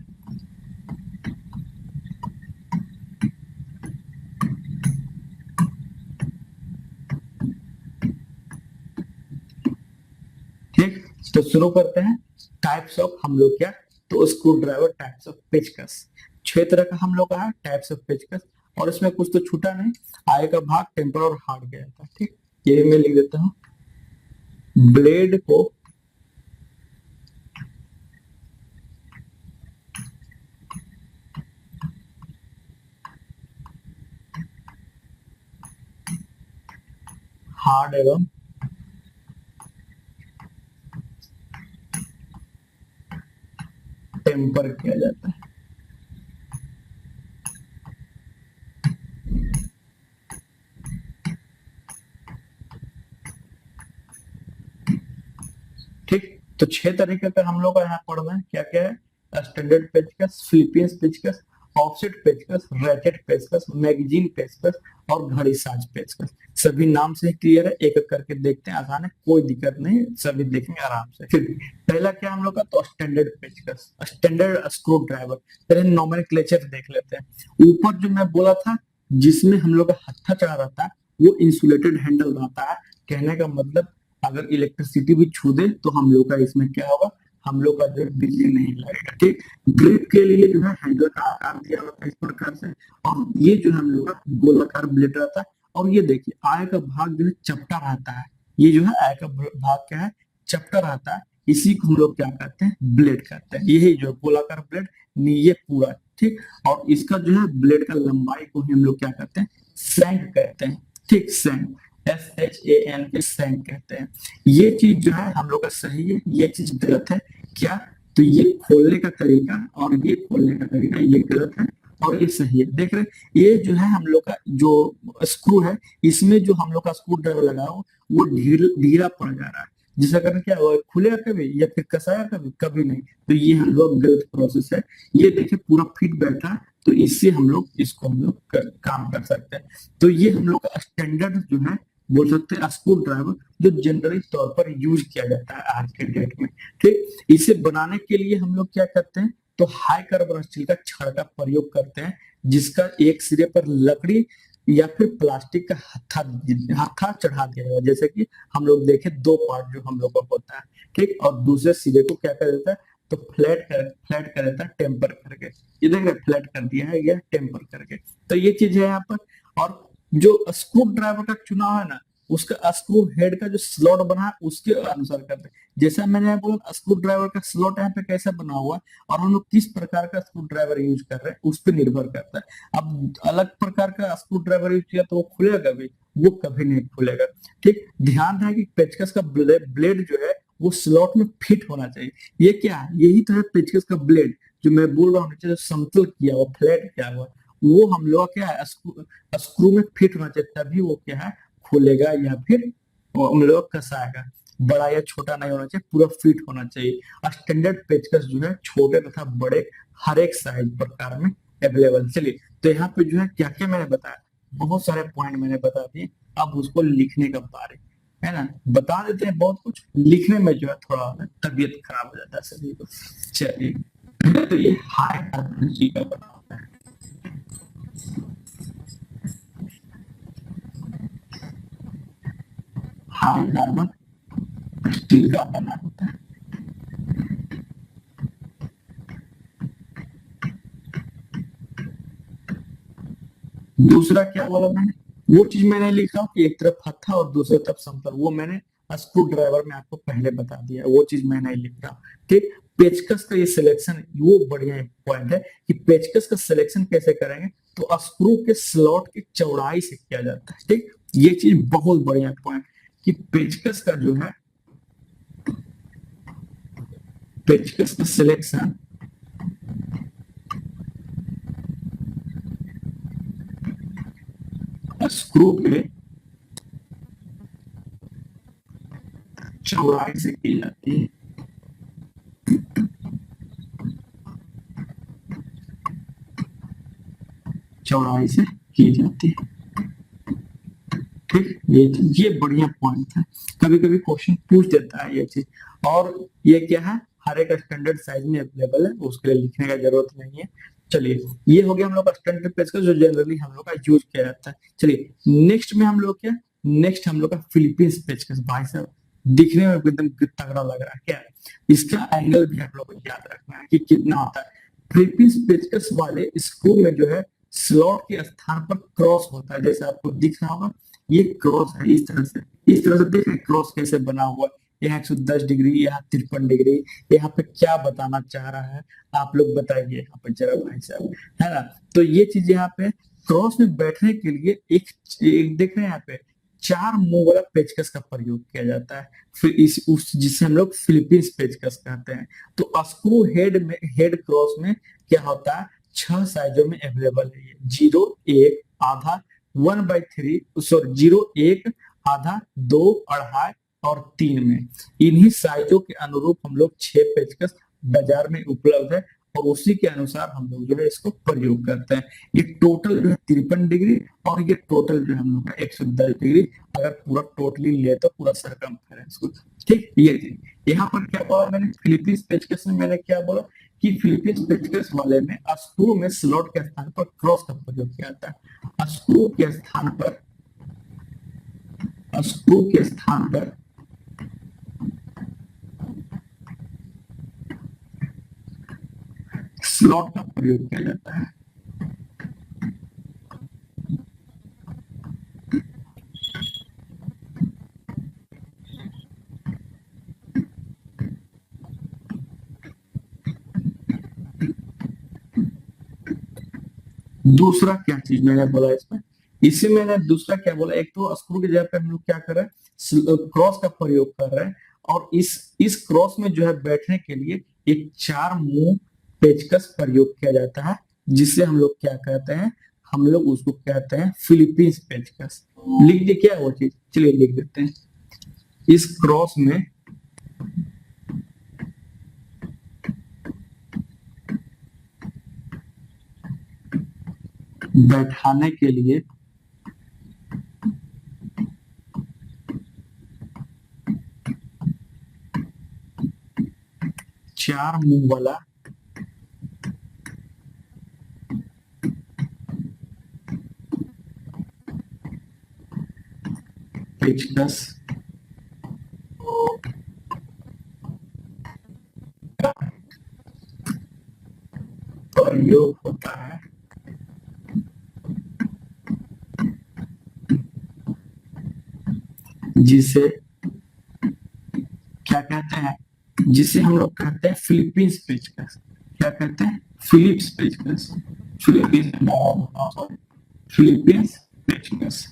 ठीक, तो शुरू करते हैं। टाइप्स ऑफ हम लोग क्या, तो स्क्रू ड्राइवर टाइप्स ऑफ पेचकस, 6 तरह का हम लोग का है टाइप्स ऑफ पेचकस। और इसमें कुछ तो छूटा नहीं, आगे का भाग टेम्पर और हार्ड गया था। ठीक, ये मैं लिख देता हूँ। ब्लेड को हार्ड एवं टेम्पर किया जाता है। ठीक, तो 6 तरीके का हम लोग का यहाँ पढ़ना है, क्या क्या है, स्टैंडर्ड पेचकस, फिलीपींस पेचकस, ऑफसेट पेचकस, रैकेट पेचकस, मैगजीन पेचकस और घड़ी साज पेचकस। सभी नाम से क्लियर है, एक एक करके देखते हैं, आसान है, कोई दिक्कत नहीं, सभी देखेंगे आराम से। फिर पहला क्या हम लोग का, तो स्टैंडर्ड पेचकस, स्टैंडर्ड स्क्रू ड्राइवर। पहले नॉमेनक्लेचर देख लेते हैं। ऊपर जो मैं बोला था, जिसमें हम लोग का हत्था चढ़ा रहता है, वो इंसुलेटेड हैंडल रहता है। कहने का मतलब अगर इलेक्ट्रिसिटी भी छू दे तो हम लोग का इसमें क्या होगा, हम लोग का जो बिजली नहीं लगेगा। ठीक, ग्रिप के लिए जो है हैंडल का आकार दिया होता है इस प्रकार से, और ये जो है हम लोग का गोलाकार ब्लेड रहता है। और ये देखिए आय का भाग जो है चपटा रहता है, ये जो है आय का भाग क्या है, चपटा रहता है। इसी को हम लोग क्या कहते हैं, ब्लेड कहते हैं। यही जो गोलाकार ब्लेड, ये पूरा। ठीक, और इसका जो है ब्लेड का लंबाई को ही हम लोग क्या कहते हैं, सैंक कहते हैं। ठीक, सैंक, SHAN के सैंक कहते हैं। ये चीज जो है हम लोग का सही है, ये चीज गलत है। क्या, तो ये खोलने का तरीका और ये खोलने का तरीका ये गलत है और ये सही है। देख रहे हैं, ये जो है हम लोग का जो स्क्रू है, इसमें जो हम लोग का स्क्रू ड्राइवर लगा हो वो ढीला पड़ जा रहा है, जिसका कारण क्या होगा, खुलेगा कभी या फिर कसाया कभी, कभी नहीं। तो ये हम लोग गलत प्रोसेस है। ये देखिए पूरा फिट बैठा है, तो इससे हम लोग इसको हम लोग काम कर सकते हैं। तो ये हम लोग का स्टैंडर्ड जो है बोल सकते हैं स्क्रू ड्राइवर, जो जनरली तौर पर यूज किया जाता है आज के डेट में। ठीक, इसे बनाने के लिए हम लोग क्या करते हैं, तो हाई कार्बन स्टील का छड़ का प्रयोग करते हैं, जिसका एक सिरे पर लकड़ी या फिर प्लास्टिक का हत्था हत्था चढ़ा दिया जाएगा। जैसे कि हम लोग देखें दो पार्ट जो हम लोग का होता है। ठीक, और दूसरे सिरे को क्या कर देता है, तो फ्लैट कर देता है टेम्पर करके। ये देख रहे फ्लैट कर दिया है, ये टेम्पर करके। तो ये चीज है यहाँ पर। और जो स्क्रू ड्राइवर का चुनाव है ना, उसका स्क्रू हेड का जो स्लॉट बना है उसके अनुसार करते हैं। जैसा मैंने बोला स्क्रू ड्राइवर का स्लॉट यहाँ पे कैसा बना हुआ है और हम लोग किस प्रकार का स्क्रू ड्राइवर यूज कर रहे हैं उस पर निर्भर करता है। अब अलग प्रकार का स्क्रू ड्राइवर यूज किया तो वो खुलेगा कभी, वो कभी नहीं खुलेगा। ठीक, ध्यान है कि पेचकस का ब्लेड जो है वो स्लॉट में फिट होना चाहिए। ये क्या है, यही तो है पेचकस का ब्लेड, जो मैं बोल रहा हूँ नीचे समतल किया हुआ, फ्लैट किया हुआ, वो हम लोग क्या है स्क्रू में फिट होना चाहिए, तभी वो क्या है खुलेगा या फिर हम लोग कसाएगा। बड़ा या छोटा नहीं होना चाहिए, पूरा फिट होना चाहिए। स्टैंडर्ड पेचकस जो है छोटे तथा बड़े हर एक साइज प्रकार में अवेलेबल। चलिए, तो यहाँ पे जो है क्या क्या मैंने बताया, बहुत सारे पॉइंट मैंने बता दिए। अब उसको लिखने का बारे है ना, बता देते हैं बहुत कुछ, लिखने में जो है थोड़ा तबीयत खराब हो जाता है सभी को। चलिए, तो ये हाई कार्बन स्टील का बना होता है। हाई कार्बन स्टील का बना होता है। दूसरा क्या बोला मैंने, वो चीज मैंने लिखा कि एक तरफ हत्था और दूसरी तरफ समतल, वो मैंने स्क्रू ड्राइवर में आपको पहले बता दिया, वो चीज मैं नहीं लिख रहा। ठीक, पेचकस का ये सिलेक्शन वो बढ़िया पॉइंट है कि पेचकस का सिलेक्शन कैसे करेंगे, तो स्क्रू के स्लॉट की चौड़ाई से किया जाता है। ठीक, ये चीज बहुत बढ़िया पॉइंट कि पेचकस का जो है, पेचकस का सिलेक्शन स्क्रू के चौड़ाई से की जाती है। चौड़ाई से की जाती है। ठीक, ये बढ़िया पॉइंट है, कभी कभी क्वेश्चन पूछ देता है ये चीज। और ये क्या है, हर एक स्टैंडर्ड साइज में अवेलेबल है, उसके लिए लिखने का जरूरत नहीं है। चलिए, ये हो गया हम लोग का स्टैंडर्ड पेज का, जो जनरली हम लोग का यूज किया जाता है। चलिए, नेक्स्ट में हम लोग क्या, नेक्स्ट हम लोग का फिलीपींस पेज का। भाई साहब दिखने में एकदम तगड़ा लग रहा है क्या, इसका एंगल भी हम लोग को याद रखना है कि कितना होता है। फिलीपींस पेचकस वाले स्क्रू में जो है स्लॉट के स्थान पर क्रॉस होता है, जैसे आपको दिख रहा होगा ये क्रॉस है, इस तरह से, इस तरह से देख रहे क्रॉस कैसे बना हुआ है। यहाँ 110 डिग्री, यहाँ 53 डिग्री। यहाँ पे क्या बताना चाह रहा है आप लोग बताइए यहाँ पे जरा भाई साहब, है ना। तो ये चीज यहाँ पे क्रॉस में बैठने के लिए एक देख रहे हैं यहाँ पे 4 मुंह वाला पेचकस का प्रयोग किया जाता है, फिर इस उस जिसे हम लोग फिलीपींस पेचकस कहते हैं। तो स्क्रू हेड में, हेड क्रॉस में क्या होता है, 6 साइजों में अवेलेबल है। 0, 1, आधा, 1/3, सॉरी 0, 1, आधा, 2, अढ़ाई और 3 में। इन्हीं साइजों के अनुरूप हम लोग 6 पेचकस बाजार में उपलब्ध है और उसी के अनुसार हम लोग जो है इसको प्रयोग करते हैं। ये टोटल जो है 53 डिग्री और ये टोटल जो है हम लोग का 110 डिग्री, अगर पूरा टोटली ले तो पूरा सरकमफेरेंस को। ठीक, ये यहाँ पर क्या बोला मैंने, फिलीपींस पेचकस में मैंने क्या बोला कि फिलीपींस पेचकस वाले में स्क्रू में स्लॉट के स्थान पर क्रॉस का प्रयोग किया जाता है। स्क्रू के स्थान पर, स्क्रू के स्थान पर स्लॉट का प्रयोग किया जाता है। दूसरा क्या चीज मैंने बोला इसमें, इसी मैंने दूसरा क्या बोला, एक तो स्क्रू की जगह पे हम लोग क्या कर रहे हैं, क्रॉस का प्रयोग कर रहे हैं, और इस क्रॉस में जो है बैठने के लिए एक 4 मुंह पेचकस प्रयोग किया जाता है, जिसे हम लोग क्या कहते हैं, हम लोग उसको कहते हैं फिलीपींस पेचकस। लिख दे क्या वो चीज, चलिए लिख देते हैं। इस क्रॉस में बैठाने के लिए 4 मुंह वाला पेचकस प्रयोग होता है, जिसे क्या कहते हैं, जिसे हम लोग कहते हैं फिलीपींस पेचकस। क्या कहते हैं, फिलिप्स पेचकस, फिलीपींस पेचकस।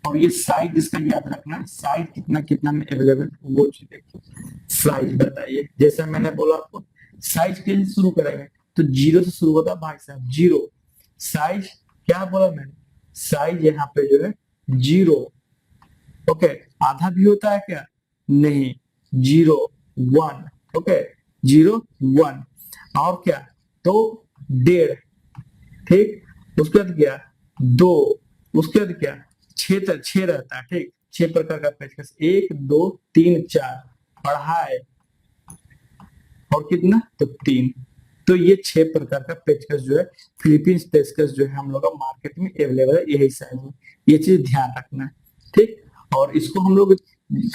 और ये साइज इसका याद रखना, साइज कितना कितना में अवेलेबल वो चीज देखिए। साइज बताइए, जैसा मैंने बोला आपको, साइज कैसे शुरू करेंगे, तो 0 से शुरू होता है भाई साहब, 0। साइज क्या बोला मैंने, साइज यहाँ पे जो है 0। ओके, आधा भी होता है क्या, नहीं, 0 1। ओके, 0 1, और क्या, तो 1.5, ठीक, उसके बाद क्या 2, उसके बाद क्या 6 रहता है, ठीक, 6 प्रकार का पेचकस, 1 2 3 4, अढ़ाई, और कितना, तो 3। तो ये 6 प्रकार का पेचकस जो है, फिलीपींस पेचकस जो है हम लोग का मार्केट में अवेलेबल है, यही साइज है, ये चीज ध्यान रखना है, ठीक। और इसको हम लोग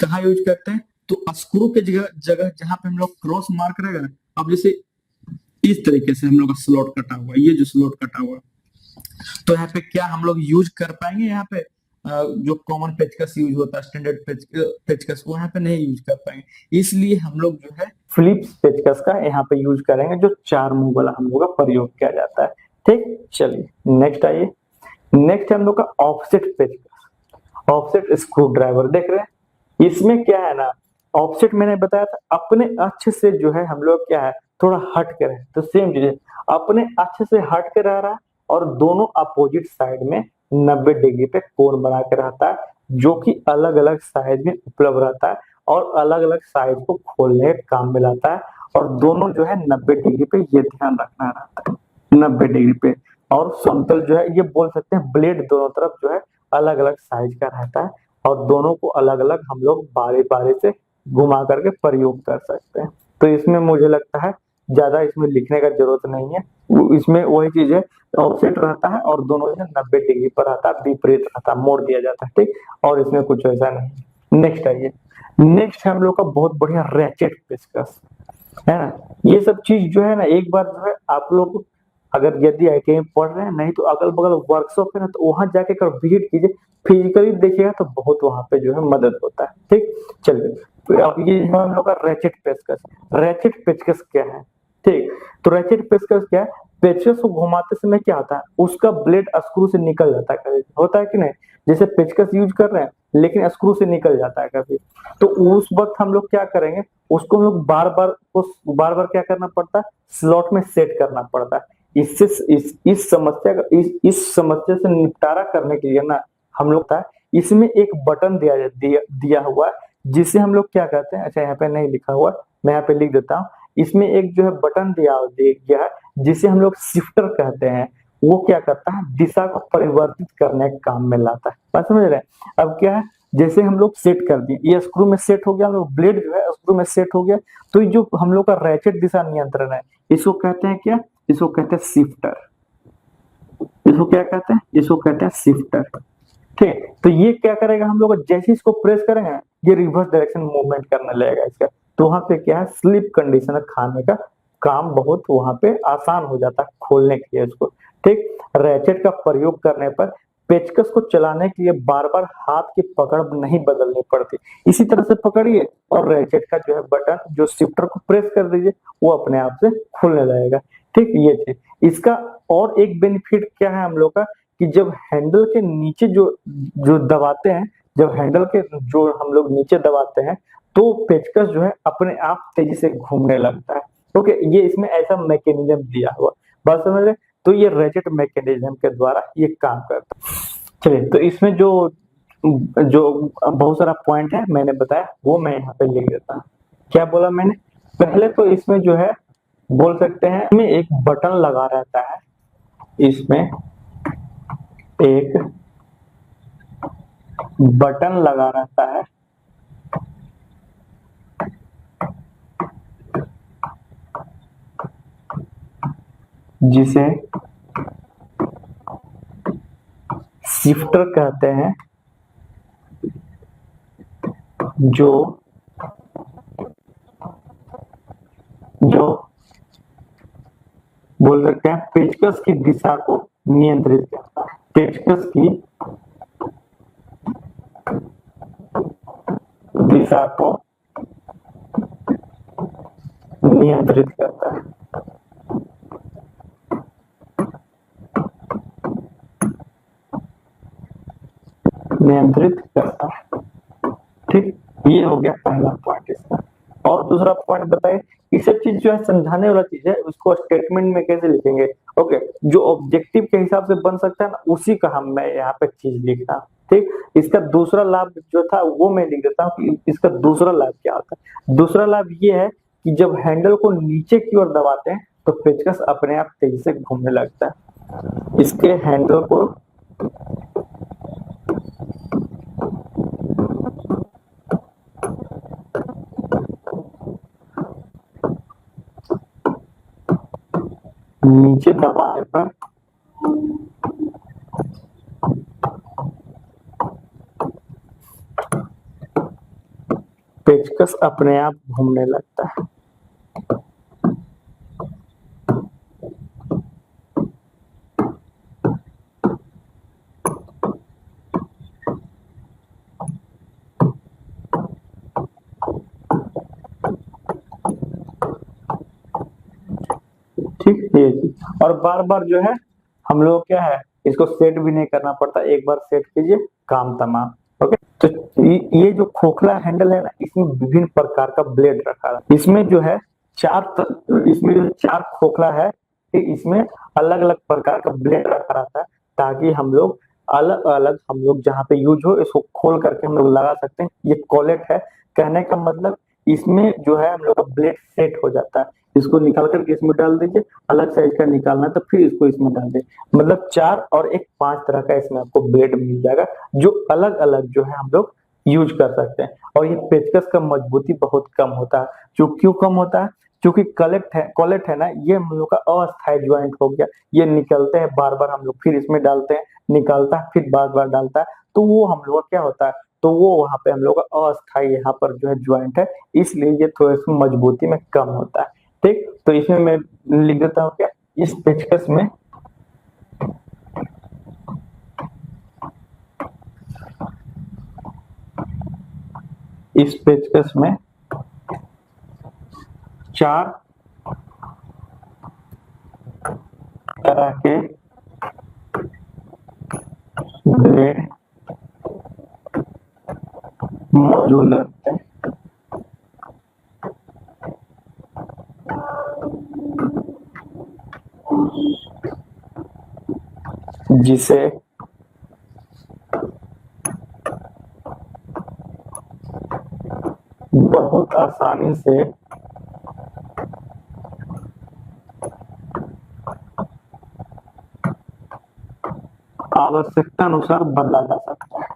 कहाँ यूज करते हैं, तो स्क्रू के जगह जगह जहां पे हम लोग क्रॉस मार्क रहेगा ना, अब जैसे इस तरीके से हम लोग का स्लॉट कटा हुआ है, ये जो स्लॉट कटा हुआ है, तो यहाँ पे क्या हम लोग यूज कर पाएंगे, यहाँ पे जो कॉमन पेचकस यूज होता है, स्टैंडर्ड पेचकस वो यहाँ पे नहीं यूज कर पाएंगे, इसलिए हम लोग जो है फिलिप्स पेचकस का यहाँ पे यूज करेंगे, जो 4 मुंह वाला हम लोग का प्रयोग किया जाता है, ठीक। चलिए नेक्स्ट आइए, नेक्स्ट हम लोग का ऑफसेट पेचकस, ऑफसेट स्क्रू ड्राइवर देख रहे हैं। इसमें क्या है ना, ऑफसेट मैंने बताया था अपने अक्ष से जो है हम लोग क्या है थोड़ा हट के रहे, तो सेम चीज है, अपने अक्ष से हट के रह रहा है और दोनों अपोजिट साइड में 90 डिग्री पे कोण बना के रहता है, जो कि अलग अलग साइज में उपलब्ध रहता है और अलग अलग साइज को खोलने के काम में लाता है, और दोनों जो है 90 डिग्री पे, ये ध्यान रखना रहता है 90 डिग्री पे। और समतल जो है, ये बोल सकते हैं ब्लेड दोनों तरफ जो है अलग अलग साइज का रहता है, और दोनों को अलग अलग हम लोग बारी बारी से घुमा करके प्रयोग कर सकते हैं। तो इसमें मुझे लगता है ज्यादा इसमें लिखने का जरूरत नहीं है, इसमें वही चीज है, ऑफसेट रहता है और दोनों जो 90 डिग्री पर रहता है, विपरीत रहता है, मोड़ दिया जाता है, ठीक। और इसमें कुछ ऐसा नहीं। नेक्स्ट आइए, नेक्स्ट हम लोग का बहुत बढ़िया रैचेट पेचकस है ना। ये सब चीज जो है ना, एक बार जो है आप लोग अगर यदि ITI में पढ़ रहे हैं, नहीं तो अगल बगल वर्कशॉप है ना, तो वहां जाके कर विजिट कीजिए, फिजिकली देखिएगा तो बहुत वहां पे जो है मदद होता है, ठीक। चलिए, तो अब ये हम लोग का रैचेट पेचकस, रैचेट पेचकस क्या है, ठीक। तो रैचेट पेचकस क्या है, पेचकस को घुमाते समय क्या होता है, उसका ब्लेड स्क्रू से निकल जाता है, कभी होता है कि नहीं, जैसे पेचकस यूज कर रहे हैं लेकिन स्क्रू से निकल जाता है कभी, तो उस वक्त हम लोग क्या करेंगे, उसको हम लोग बार बार क्या करना पड़ता है, स्लॉट में सेट करना पड़ता है। इससे इस समस्या का इस समस्या से निपटारा करने के लिए ना हम लोग था, इसमें एक बटन दिया हुआ है, जिसे हम लोग क्या कहते हैं, अच्छा यहाँ पे नहीं लिखा हुआ, मैं यहाँ पे लिख देता हूँ, इसमें एक जो है बटन दिया गया है जिसे हम लोग शिफ्टर कहते हैं। वो क्या करता है, दिशा को परिवर्तित करने के काम में लाता है। बात समझ रहे हैं। अब क्या है, जैसे हम लोग सेट कर दिए, ये स्क्रू में सेट हो गया, हम लोग ब्लेड जो है स्क्रू में सेट हो गया, तो ये जो हम लोग का रैचेट दिशा नियंत्रण है, इसको कहते हैं क्या, इसको कहते हैं शिफ्टर। इसको क्या कहते हैं, इसको कहते हैं शिफ्टर। ठीक है, तो ये क्या करेगा, हम लोग जैसे इसको प्रेस करेंगे ये रिवर्स डायरेक्शन मूवमेंट करने लगेगा इसका। तो वहां पे क्या है, स्लिप कंडीशन खाने का काम बहुत वहां पे आसान हो जाता है खोलने के लिए इसको। ठीक, रैचेट का प्रयोग करने पर पेचकस को चलाने के लिए बार बार हाथ की पकड़ नहीं बदलनी पड़ती। इसी तरह से पकड़िए और रैचेट का जो है बटन जो शिफ्टर को प्रेस कर दीजिए, वो अपने आप से खुलने लगेगा। ठीक, ये चीज इसका। और एक बेनिफिट क्या है हम लोग का, कि जब हैंडल के नीचे जो जो दबाते हैं, जब हैंडल के जो हम लोग नीचे दबाते हैं, तो पेचकस जो है अपने आप तेजी से घूमने लगता है। ओके, ये इसमें ऐसा मैकेनिज्म दिया हुआ, बात समझ रहे। तो ये रेजेट मैकेनिज्म के द्वारा ये काम करता है। चलिए, तो इसमें जो जो बहुत सारा पॉइंट है मैंने बताया, वो मैं यहाँ पे लिख देता हूँ। क्या बोला मैंने, पहले तो इसमें जो है बोल सकते हैं, इसमें एक बटन लगा रहता है, इसमें एक बटन लगा रहता है जिसे शिफ्टर कहते हैं, जो जो बोल सकते हैं पेचकस की दिशा को नियंत्रित करता है। पेचकस की दिशा को नियंत्रित करता है। नियंत्रित करता है। ठीक, ये हो गया पहला पॉइंट इसका। और दूसरा पॉइंट बताइए, ये सब चीज जो है समझाने वाला चीज है, उसको स्टेटमेंट में कैसे लिखेंगे। ओके, जो ऑब्जेक्टिव के हिसाब से बन सकता है ना, उसी का हम मैं यहाँ पे चीज लिख रहा हूँ। ठीक, इसका दूसरा लाभ जो था वो मैं लिख देता हूँ कि इसका दूसरा लाभ क्या होता है। दूसरा लाभ ये है कि जब हैंडल को नीचे की ओर दबाते हैं तो पेचकस अपने आप तेजी से घूमने लगता है। इसके हैंडल को नीचे दबाने पर पेचकस अपने आप घूमने लगता है। ठीक, ये चीज। और बार बार जो है हम लोग क्या है, इसको सेट भी नहीं करना पड़ता, एक बार सेट कीजिए काम तमाम। ओके, तो ये जो खोखला हैंडल है ना, इसमें विभिन्न प्रकार का ब्लेड रखा है। इसमें जो है इसमें जो चार खोखला है, इसमें अलग अलग प्रकार का ब्लेड रखा रहता है, ताकि हम लोग अलग अलग हम लोग जहाँ पे यूज हो इसको खोल करके हम लोग लगा सकते हैं। ये कॉलेट है, कहने का मतलब इसमें जो है हम लोग का ब्लेड सेट हो जाता है। इसको निकाल करके इसमें डाल दीजिए, अलग साइज का निकालना है तो फिर इसको इसमें डाल दीजिए। मतलब 4 और एक 5 तरह का इसमें आपको ब्लेड मिल जाएगा, जो अलग अलग जो है हम लोग यूज कर सकते हैं। और ये पेचकस का मजबूती बहुत कम होता है। जो क्यों कम होता है, क्योंकि कॉलेट है ना, ये हम लोग का अस्थायी ज्वाइंट हो गया, ये निकलते हैं बार बार, हम लोग फिर इसमें डालते हैं, निकलता है फिर बार बार डालता है, तो वो हम लोग का क्या होता है, तो वो वहां पे हम लोग का अस्थायी यहाँ पर जो है ज्वाइंट है, इसलिए ये थोड़ा सा मजबूती में कम होता है। ठीक, तो इसमें मैं लिख देता हूँ क्या, इस पेचकस में इस पेचकस में 4 तरह के ब्लेड मौजूद रहते हैं। जिसे बहुत आसानी से आवश्यकता अनुसार बदला जा सकता है।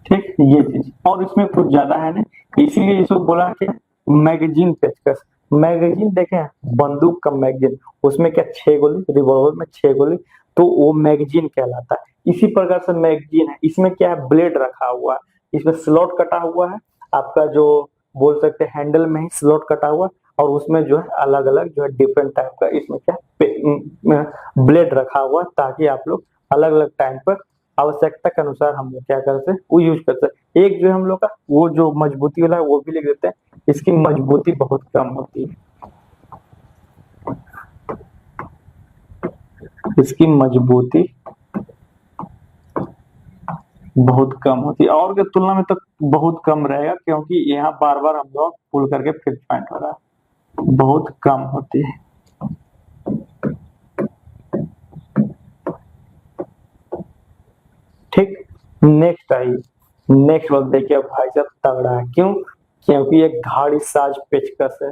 ठीक, ये चीज, और इसमें कुछ ज्यादा है ना, इसीलिए इसको बोला कि मैगजीन पेचकस। मैगजीन देखें, बंदूक का मैगजीन, उसमें क्या 6 गोली, रिवॉल्वर में 6 गोली, तो वो मैगजीन कहलाता है। इसी प्रकार से मैगजीन है, इसमें क्या है, ब्लेड रखा हुआ है, इसमें स्लॉट कटा हुआ है, आपका जो बोल सकते हैं हैंडल में ही स्लॉट कटा हुआ है, और उसमें जो है अलग अलग जो है डिफरेंट टाइप का इसमें क्या ब्लेड रखा हुआ है, ताकि आप लोग अलग अलग टाइम पर आवश्यकता के अनुसार हम लोग क्या करते हैं, वो यूज करते हैं। एक जो है हम लोग का वो जो मजबूती वाला है वो भी लिख देते हैं, इसकी मजबूती बहुत कम होती है, इसकी मजबूती बहुत कम होती है, और के तुलना में तो बहुत कम रहेगा, क्योंकि यहाँ बार बार हम लोग पुल करके फिक्स पॉइंट हो रहा है, बहुत कम होती है। ठीक, नेक्स्ट आई, नेक्स्ट वर्ड देखिए भाई साहब तगड़ा है, क्यों, क्योंकि एक घाड़ी साज पेचकस है।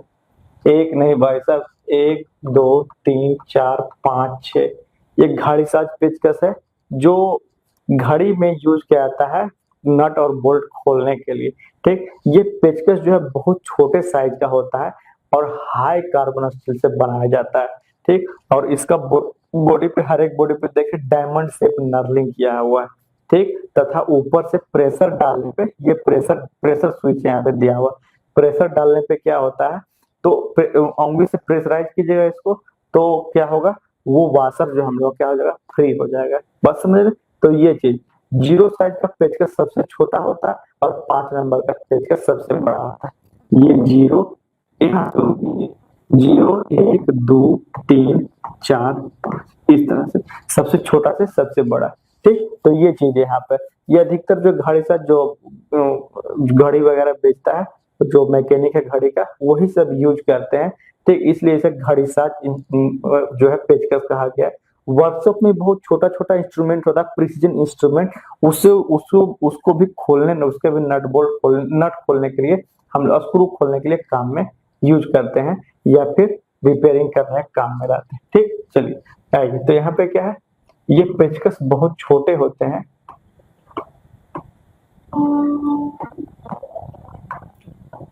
एक नहीं भाई साहब, 1 2 3 4 5 6, ये घड़ी साज पेचकस है, जो घड़ी में यूज किया जाता है नट और बोल्ट खोलने के लिए। ठीक, ये पेचकस जो है बहुत छोटे साइज का होता है और हाई कार्बन स्टील से बनाया जाता है। ठीक, और इसका बॉडी पे, हर एक बॉडी पे देखिए डायमंड शेप नर्लिंग किया हुआ है। ठीक, तथा ऊपर से प्रेशर डालने पे, ये प्रेशर प्रेशर स्विच यहाँ पे दिया हुआ, प्रेशर डालने पे क्या होता है, तो उंगली से प्रेशराइज कीजिएगा इसको, तो क्या होगा, वो वाशर जो हम लोग क्या हो जाएगा, फ्री हो जाएगा। बस समझ रहे, तो ये चीज, 0 साइज का पेचकस सबसे छोटा होता है और 5 नंबर का पेचकस सबसे बड़ा होता है। ये 0, यहाँ तो 0 1 2 3 4, इस तरह से सबसे छोटा से सबसे बड़ा। ठीक, तो ये चीज यहाँ पर, ये अधिकतर जो घड़ी साथ जो घड़ी वगैरह बेचता है, जो मैकेनिक है घड़ी का, वही सब यूज करते हैं। ठीक, इसलिए इसे घड़ी साज जो है पेचकस कहा गया है। वर्कशॉप में बहुत छोटा छोटा इंस्ट्रूमेंट होता है, प्रिसीजन इंस्ट्रूमेंट, उससे उसको उसको भी खोलने, उसके भी नट खोलने के लिए, हम स्क्रू खोलने के लिए काम में यूज करते हैं, या फिर रिपेयरिंग करने के काम में लाते हैं। ठीक, चलिए आइए, तो यहाँ पे क्या है, ये पेचकस बहुत छोटे होते हैं,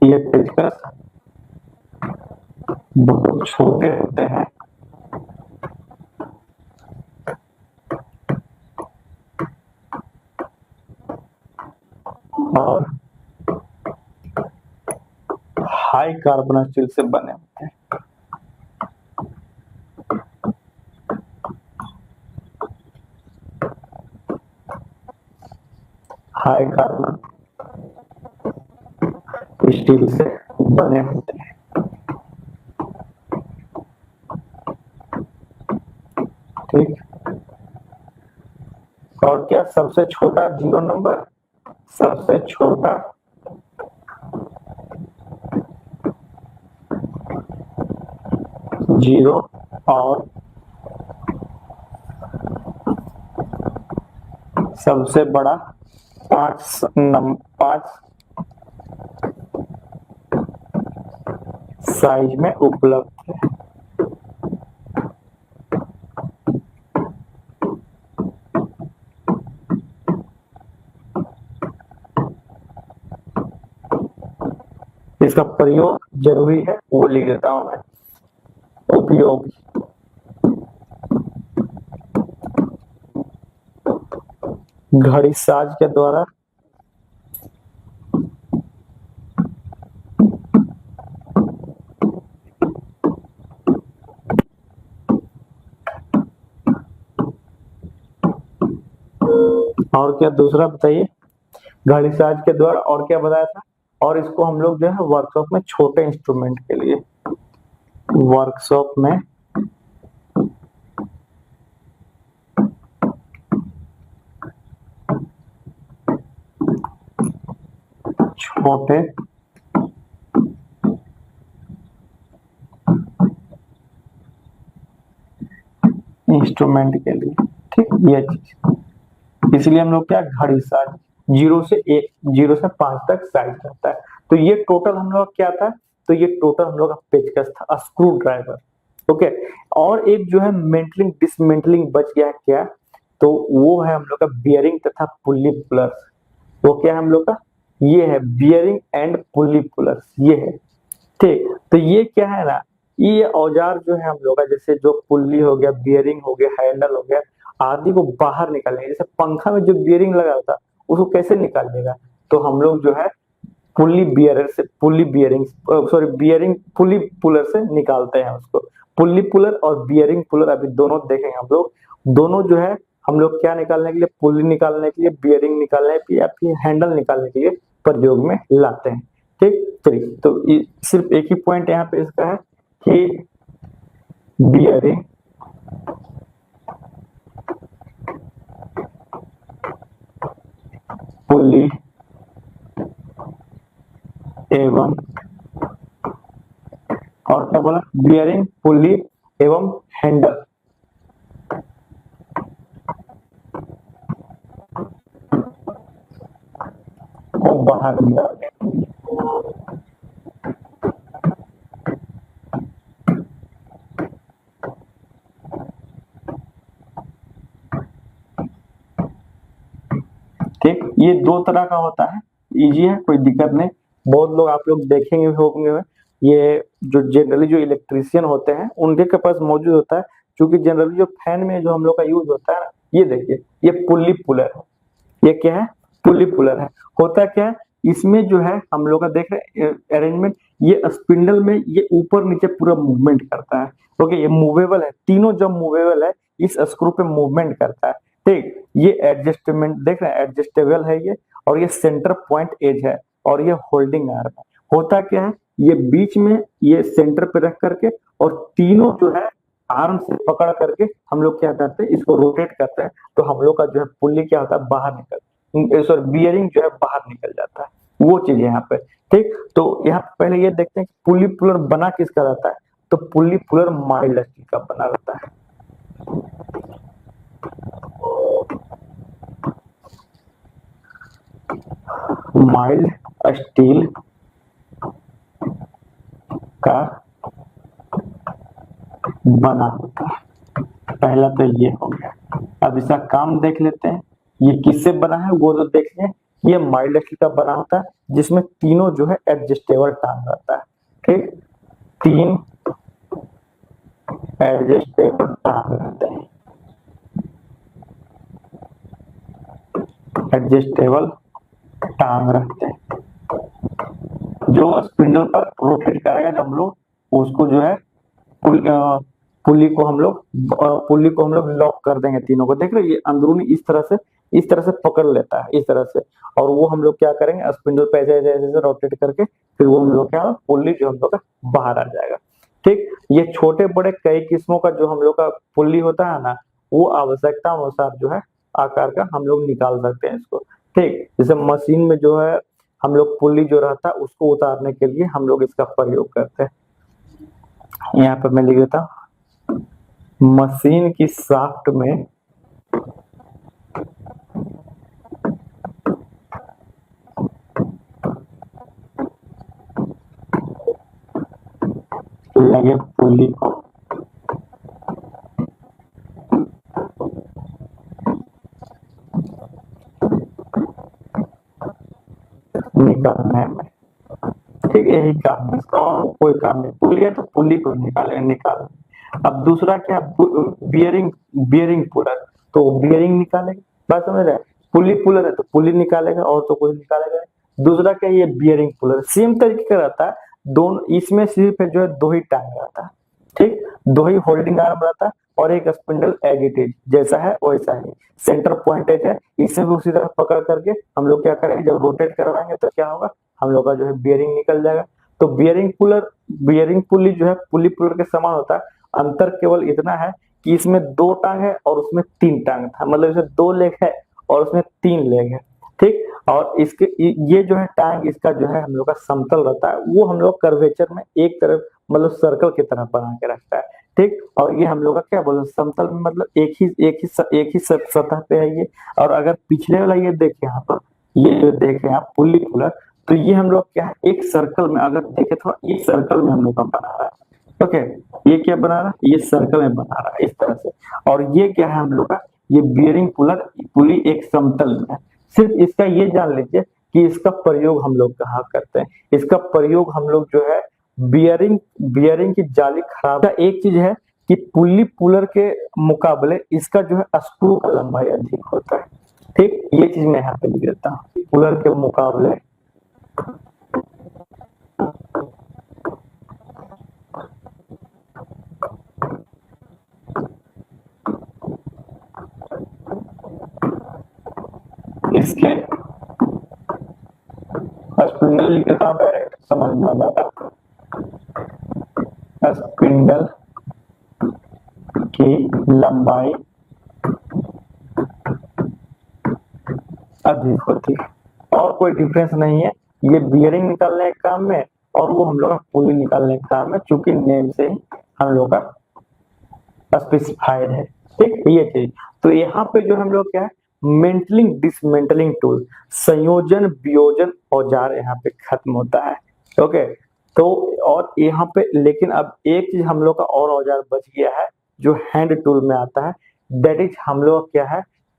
ये पेचकस बहुत छोटे होते हैं, और हाई कार्बन स्टील से बने होते हैं। हाई कार्बन स्टील से बने होते हैं। ठीक, और क्या सबसे छोटा 0 नंबर, सबसे छोटा 0, और सबसे बड़ा 5 साइज में उपलब्ध है। इसका प्रयोग जरूरी है, वो लिख देता हूं मैं, उपयोग, घड़ी साज के द्वारा और क्या दूसरा बताइए, घड़ी साज के द्वारा, और क्या बताया था, और इसको हम लोग जो है वर्कशॉप में छोटे इंस्ट्रूमेंट के लिए, वर्कशॉप में छोटे इंस्ट्रूमेंट के लिए। ठीक, ये चीज, इसलिए हम लोग क्या घड़ी साइज 0 से 5 तक साइज रहता है। तो ये टोटल हम लोग क्या था, तो ये टोटल हम लोग का पेचकस था, स्क्रू ड्राइवर। ओके, और एक जो है मेंटलिंग डिसमेंटलिंग बच गया है क्या, तो वो है हम लोग का बियरिंग तथा पुल्ली पुलर्स। वो क्या है हम लोग का, ये है बियरिंग एंड पुल्ली पुलर्स, ये है। ठीक, तो ये क्या है ना, ये औजार जो है हम लोग का, जैसे जो पुल्ली हो गया, बियरिंग हो गया, हैंडल हो गया, आदि को बाहर निकालने, जैसे पंखा में जो बियरिंग लगा था उसको कैसे निकालिएगा, तो हम लोग जो है पुल्ली बियरर से, pulley bearing, sorry bearing pulley puller से निकालते हैं उसको। पुल्ली पुलर और बियरिंग पुलर अभी दोनों देखेंगे हम लोग। दोनों जो है हम लोग क्या निकालने के लिए, पुल्ली निकालने के लिए, बियरिंग निकालने के लिए या फिर हैंडल निकालने के लिए प्रयोग में लाते हैं। ठीक, चलिए, तो सिर्फ एक ही पॉइंट यहाँ पे इसका है कि बियरिंग पुल्ली एवं, और क्या बोला, बियरिंग पुल्ली एवं हैंडल को बाहर निकालने। ठीक, ये दो तरह का होता है, इजी है, कोई दिक्कत नहीं। बहुत लोग आप लोग देखेंगे होंगे, ये जो जनरली जो इलेक्ट्रीशियन होते हैं उनके के पास मौजूद होता है, क्योंकि जनरली जो फैन में जो हम लोग का यूज होता है ना, ये देखिए, ये पुल्ली पुलर है। ये क्या है, पुल्ली पुलर है। होता क्या है, इसमें जो है हम लोग का देख रहे अरेंजमेंट, ये स्पिंडल में ये ऊपर नीचे पूरा मूवमेंट करता है। ओके, ये मूवेबल है, तीनों जब मूवेबल है इस स्क्रू पे मूवमेंट करता है। ठीक, ये एडजस्टमेंट देख रहे हैं, एडजस्टेबल है ये, और ये सेंटर पॉइंट एज है, और ये होल्डिंग आर्म है। होता क्या है, ये बीच में ये सेंटर पे रख करके, और तीनों जो है आर्म से पकड़ करके हम लोग क्या करते हैं, इसको रोटेट करते हैं, तो हम लोग का जो है पुल्ली क्या होता है, बाहर निकल, सॉरी बियरिंग जो है बाहर निकल जाता है। वो चीज यहाँ पे। ठीक, तो यहाँ पे पहले ये देखते हैं कि पुल्ली पुलर बना किसका रहता है, तो पुल्ली पुलर माइल्ड स्टील का बना रहता है। माइल्ड स्टील का बना होता है। पहला तो ये हो गया। अब इसका काम देख लेते हैं, ये किससे बना है वो तो देख लें। ये माइल्ड स्टील का बना होता है, जिसमें तीनों जो है एडजस्टेबल टांग रहता है। ठीक, 3 एडजस्टेबल टांग रहते हैं, एडजस्टेबल टांग रहते हैं, जो स्पिंडल पर रोटेट करेगा जब हम लोग उसको जो है पुल्ली को हम लोग लॉक कर देंगे तीनों को। देख रहे, ये अंदरूनी इस तरह से पकड़ लेता है, इस तरह से, और वो हम लोग क्या करेंगे, स्पिंडल पे ऐसे ऐसे रोटेट करके फिर वो हम लोग क्या, पुल्ली जो हम लोग का बाहर आ जाएगा। ठीक, ये छोटे बड़े कई किस्मों का जो हम लोग का पुल्ली होता है ना, वो आवश्यकता अनुसार जो है आकार का हम लोग निकाल सकते हैं इसको। ठीक, जैसे मशीन में जो है हम लोग पुल्ली जो रहता है उसको उतारने के लिए हम लोग इसका प्रयोग करते हैं। यहाँ पर मैं लिख देता हूँ, मशीन की शाफ्ट में लगे पुल्ली को निकालने में। ठीक, यही काम है इसका, और कोई काम नहीं। पुल्ली है तो पुल्ली को निकाल। अब दूसरा क्या, बियरिंग, बियरिंग पुलर, तो बियरिंग निकालेगा, बात समझ रहे हैं। पुल्ली पुलर है तो पुल्ली निकालेगा, और तो कुछ निकालेगा। दूसरा क्या, ये बियरिंग पुलर सेम तरीके का रहता है, दोनों इसमें सिर्फ जो है 2 ही टांग रहता है। ठीक, 2 ही होल्डिंग आर्म रहता है, और एक स्पिंडल एज इट इज जैसा है वैसा ही सेंटर पॉइंट एज है। इसे भी उसी तरह पकड़ करके हम लोग क्या करेंगे, जब रोटेट करवाएंगे तो क्या होगा, हम लोग का जो है बियरिंग निकल जाएगा। तो बियरिंग पुल्ली जो है पुल्ली पुलर के समान होता है। अंतर केवल इतना है कि इसमें 2 टांग है और उसमें 3 टांग था, मतलब इसमें 2 लेग है और उसमें 3 लेग है। ठीक, और इसके ये जो है टांग इसका जो है हम लोग का समतल रहता है, वो हम लोग कर्वेचर में एक तरफ मतलब सर्कल की तरह बना के रखता है, ठीक। और ये हम लोग का क्या बोलते हैं, समतल में मतलब एक ही सतह पे है ये। और अगर पिछले वाला ये देखें यहाँ पर, ये जो देखें आप पुल्ली पुलर, तो ये हम लोग क्या है, एक सर्कल में अगर देखें तो ये सर्कल में हम लोग का बना रहा है। ओके, ये क्या बना रहा है, ये सर्कल में बना रहा है इस तरह से। और ये क्या है हम लोग का, ये बियरिंग पुलर पुली एक समतल में है। सिर्फ इसका ये जान लीजिए कि इसका प्रयोग हम लोग कहाँ करते हैं। इसका प्रयोग हम लोग जो है बियरिंग बियरिंग की जाली खराब का एक चीज है कि पुल्ली पुलर के मुकाबले इसका जो है स्क्रू का लंबाई अधिक होता है, ठीक। ये चीज मैं यहाँ पे लिख देता हूँ, पुलर के मुकाबले इसके स्पिंडल लिख देता हूँ डायरेक्ट, समझ में आ जाता है। स्पिंडल की लंबाई अधिक होती है, और कोई डिफरेंस नहीं है। ये बियरिंग निकालने के काम में और वो हम लोग का पुली निकालने का काम है, चूंकि नेम से ही हम लोग का स्पेसिफाइड है, ठीक। ये चीज तो यहाँ पे जो हम लोग क्या है, मेंटलिंग डिसमेंटलिंग टूल, संयोजन वियोजन औजार यहाँ पे खत्म होता है। ओके, तो और यहाँ पे लेकिन अब एक चीज हम लोग का और औजार बच गया है जो हैंड टूल में आता है, दैट इज हम लोग क्या है,